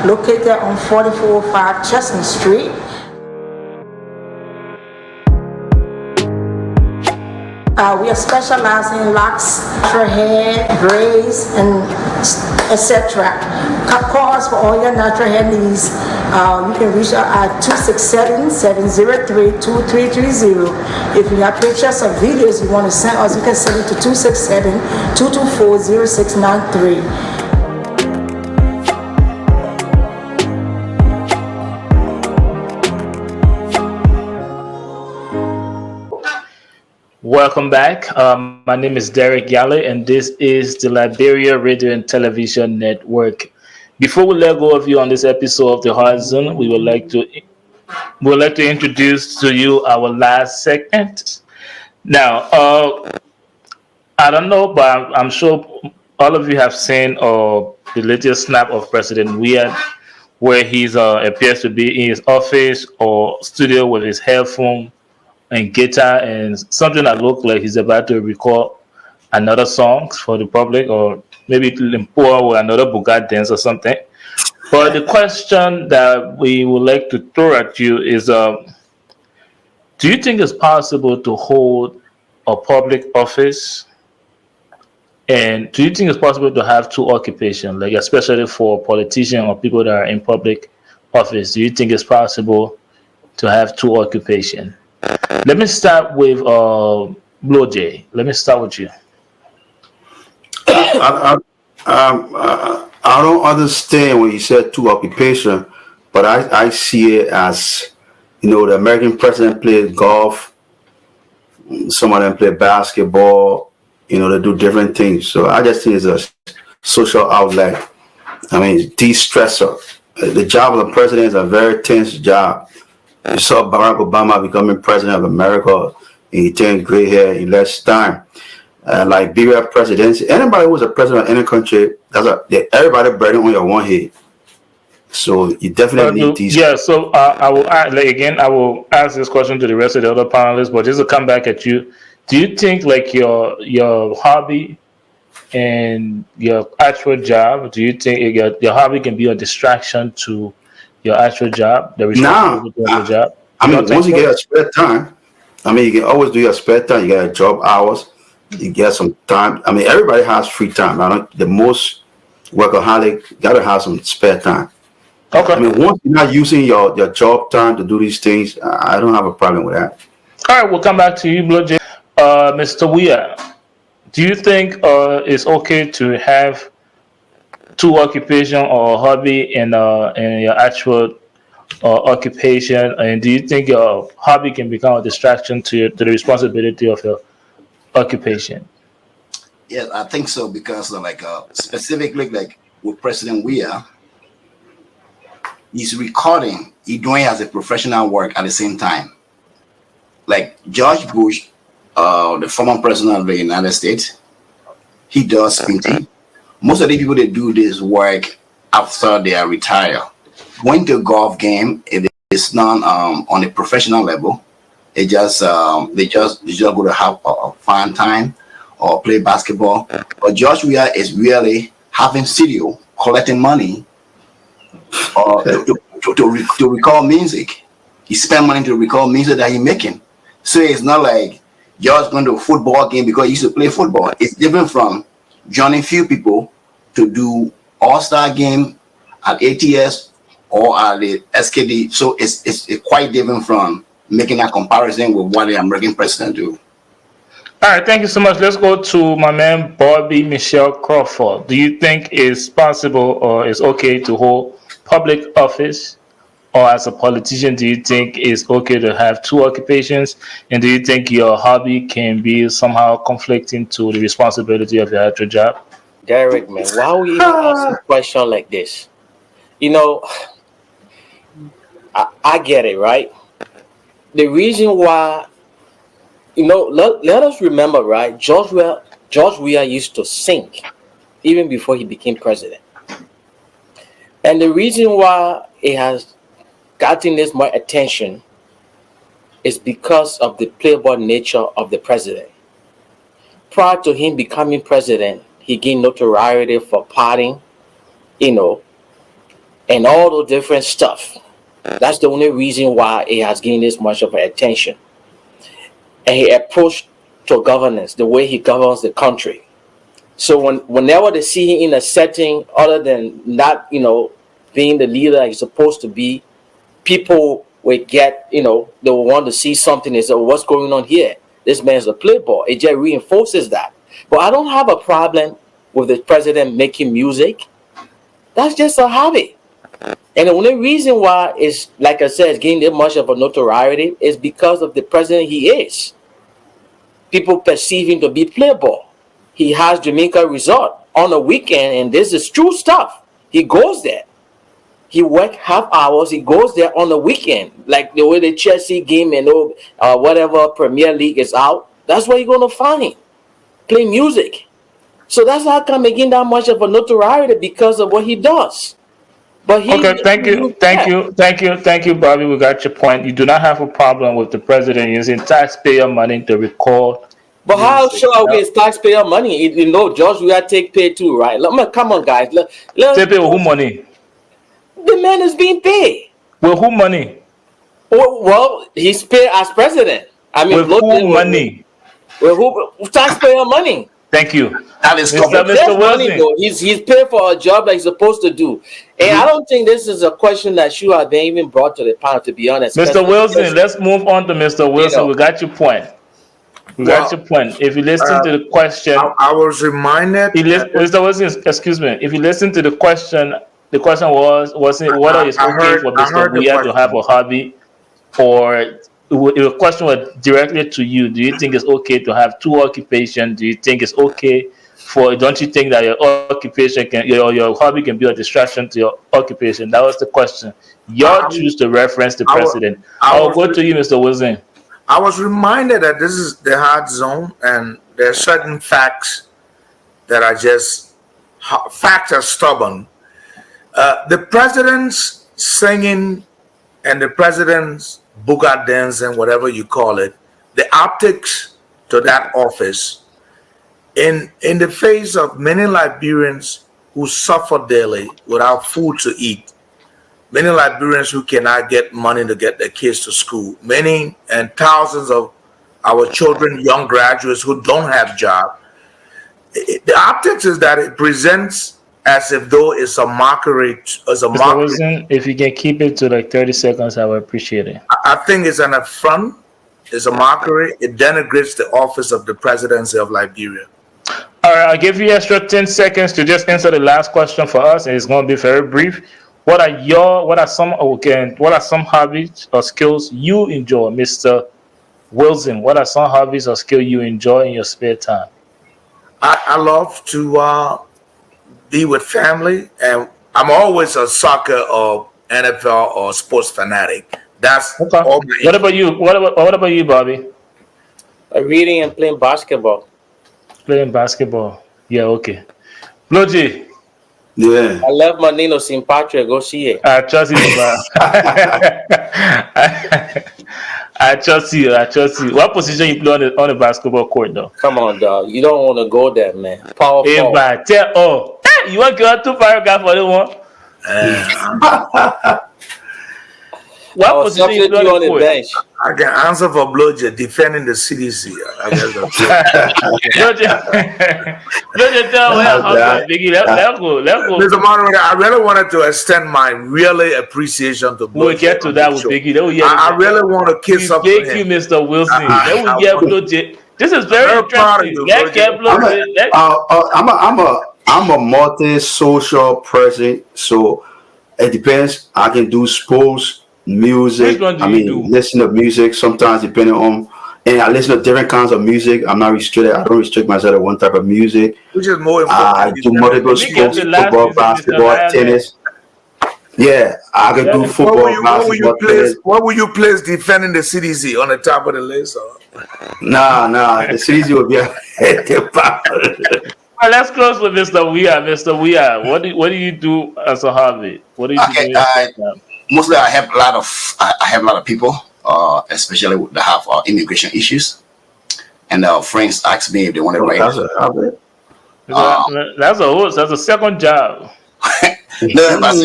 located on 4405 Chestnut Street. We are specializing in locks, natural hair, braids, and etc. Call us for all your natural hair needs. You can reach out at 267-703-2330. If you have pictures or videos you want to send us, you can send it to 267-224-0693. Welcome back. My name is Derek Yale, and this is the Liberia Radio and Television Network. Before we let go of you on this episode of the Horizon, we would like to introduce to you our last segment. Now, I don't know, but I'm sure all of you have seen the latest snap of President Weir, where he appears to be in his office or studio with his headphone and guitar and something that looks like he's about to record another song for the public, or maybe Limpoa or another Bugatti dance or something. But the question that we would like to throw at you is, do you think it's possible to hold a public office? And do you think it's possible to have two occupations, like especially for politicians or people that are in public office? Do you think it's possible to have two occupations? Let me start with Blue Jay. Let me start with you. I don't understand when you said two occupation, but I see it as, the American president plays golf, some of them play basketball, they do different things. So I just think it's a social outlet. I mean, de-stressor. The job of the president is a very tense job. You saw Barack Obama becoming president of America, and he turned gray hair in less time. Liberia presidency, anybody who's a president of any country, everybody burden on your one head. So you definitely need these. Yeah, so I will ask this question to the rest of the other panelists, but just to come back at you, do you think your hobby and your actual job, do you think your hobby can be a distraction to your actual job, the responsibility of your job? Once you get a spare time, you can always do your spare time. You got job hours, you get some time. Everybody has free time. The most workaholic gotta have some spare time. Okay. Once you're not using your job time to do these things, I don't have a problem with that. All right, we'll come back to you, Blue Jay. Mr. Weir, do you think it's okay to have two occupation or hobby in your actual occupation, and do you think your hobby can become a distraction to the responsibility of your occupation? Yes, I think so, because specifically with President Weir, he's recording, he's doing as a professional work at the same time. Like George Bush, the former president of the United States, he does printing. Most of the people that do this work after they are retired. Going to a golf game, if it's not on a professional level, it just they just go to have a fun time or play basketball. But George Weah is really having studio, collecting money to record music. He spend money to record music that he's making. So it's not like just going to a football game because he used to play football. It's different from joining few people to do all-star game at ATS or at the SKD. So it's quite different from making a comparison with what the American president do. All right, thank you so much. Let's go to my man Bobby Michelle Crawford. Do you think it's possible or it's okay to hold public office, or as a politician, do you think it's okay to have two occupations? And do you think your hobby can be somehow conflicting to the responsibility of your actual job? Derek, man, why would you ask a question like this? You know, I get it, right? The reason why, let us remember, right? George Weah used to sing even before he became president. And the reason why it has gotten this much attention is because of the playboy nature of the president. Prior to him becoming president, he gained notoriety for partying, and all the different stuff. That's the only reason why it has gained this much of attention. And he approached to governance, the way he governs the country. So whenever they see him in a setting other than not, being the leader he's supposed to be, people will get, they will want to see something and say, what's going on here? This man's a playboy. It just reinforces that. But I don't have a problem with the president making music. That's just a hobby. And the only reason why is, like I said, it's gaining that much of a notoriety is because of the president he is. People perceive him to be playboy. He has Jamaica Resort on a weekend, and this is true stuff. He goes there. He works half hours. He goes there on the weekend, like the way the Chelsea game and whatever Premier League is out. That's where you're gonna find him, play music. So that's how come making that much of a notoriety, because of what he does. But okay, thank you, Bobby. We got your point. You do not have a problem with the president using taxpayer money to record. But how sure it's taxpayer money? George, we gotta take pay too, right? Come on, guys. Take pay with who money? The man is being paid. With who money? Well, he's paid as president. I mean, with who money? With who? Taxpayer money. Thank you. That is Mr. Wilson. He's paid for a job that he's supposed to do. And I don't think this is a question that should have been even brought to the panel, to be honest. Mr. Wilson, let's move on to Mr. Wilson. We got your point. Got your point. If you listen to the question, I was reminded. Mr. Wilson, excuse me. If you listen to the question was whether it's okay for Mr. Weah to have a hobby, or the question was directly to you. Do you think it's okay to have two occupations? Do you think it's okay don't you think that your occupation your hobby can be a distraction to your occupation? That was the question. You choose to reference the president. I'll go to you, Mr. Wilson. I was reminded that this is the hard zone, and there are certain facts that are facts are stubborn. The president's singing and the president's booga dancing, whatever you call it, the optics to that office, in the face of many Liberians who suffer daily without food to eat, many Liberians who cannot get money to get their kids to school, many and thousands of our children, young graduates who don't have jobs. The optics is that it presents as if though it's a mockery. Mr. Wilson, if you can keep it to like 30 seconds, I would appreciate it. I think it's an affront. It's a mockery. It denigrates the office of the presidency of Liberia. All right, I'll give you extra 10 seconds to just answer the last question for us, and it's going to be very brief. What are some hobbies or skills you enjoy, Mr. Wilson? What are some hobbies or skills you enjoy in your spare time? I love to be with family, and I'm always a soccer or NFL or sports fanatic. That's okay. What about you? What about you, Bobby? Reading and playing basketball. Playing basketball. Yeah, okay. Bloji. Yeah. I left my Nino St. Patrick. Go see it. I trust you, man. I trust you. I trust you. What position you play on the basketball court, though? Come on, dog. You don't want to go there, man. Power Hey, forward. man, you want to give out 2 paragraphs for the one? What position you play on the court? bench. I can answer for Blodgett defending the CDC. I guess that's it. Let's go. Mr. Moderator, I really wanted to extend my really appreciation to We'll Blodgett. get to that with Biggie. I really want to kiss up to Thank him. you, Mr. Wilson. Then we I get want- Blodgett. This is very Very proud of interesting. you, Let's get Blodgett. Blodgett. I'm a multi-social person, so it depends. I can do sports, music. Which one do you do? Listen to music sometimes depending on, and I listen to different kinds of music. I'm not restricted. I don't restrict myself to one type of music. Which is more I important? do multiple Let me get sports: the last football, music, Mr. basketball, Lionel. tennis. Yeah, I can do What football, will you basketball, place? tennis. What will you place defending the CDC on the top of the list? Or? Nah. The series will be at the bottom. Well, let's close with Mr. Weir. Mr. Weir, what do you do as a hobby? What do you Okay, do? Mostly I have a lot of people, especially that have immigration issues, and friends ask me if they want to write. That's a second job. No, but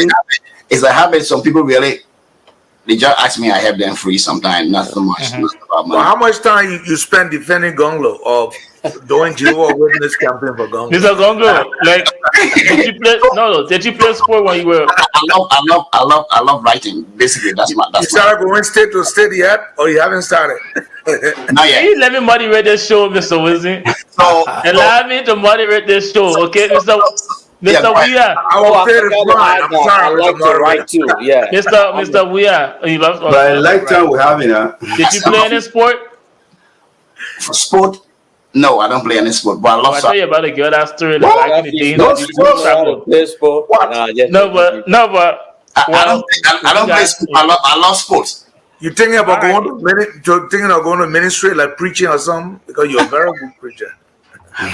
it's a habit. Some people really, they just ask me. I have them free sometimes, not so much. Not about money. Well, how much time you spend defending Gonglo or doing Jehovah's Witness campaign for Gonglo? Mr. Gongo, like, did you play sport when you were? I love writing. Basically, that's You my. started going state to state yet, or you haven't started? Not yet. Please let me moderate this show, Mr. Wilson. So Allow me to moderate this show, okay, Mr. Yeah, go ahead. Weir. I will pay the fine. I'm I sorry, like Mr. to Moderator. write too. Yeah. Mr. Weir, you love. But I like time we're having that. Did you play any sport? For sport, no, I don't play any sport, but I Oh, love I tell soccer. you about a girl that story like back in the day. No you sport. do travel. No, but I don't play sport. I love sports. You thinking about All going to ministry like preaching or something? Because you're a very good preacher.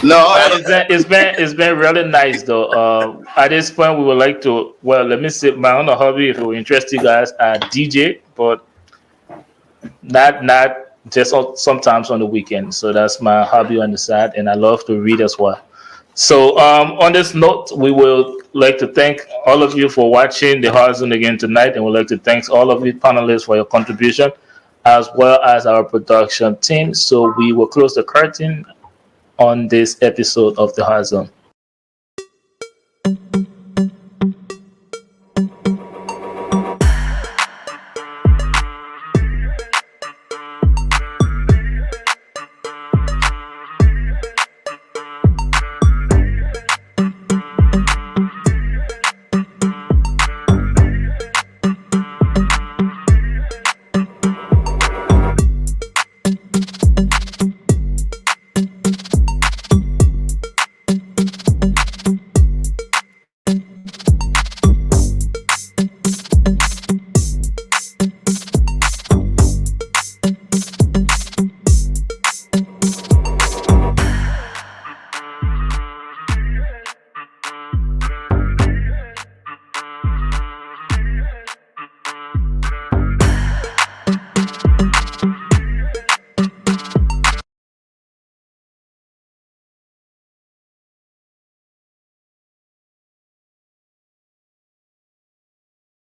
No, it's been really nice though. At this point, we would like to. Well, let me say my own hobby. If it will interest you guys, DJ, but not just sometimes on the weekend. So that's my hobby on the side, and I love to read as well. So on this note, we will like to thank all of you for watching the Horizon again tonight, and we'd like to thank all of you panelists for your contribution, as well as our production team. So we will close the curtain on this episode of the Horizon.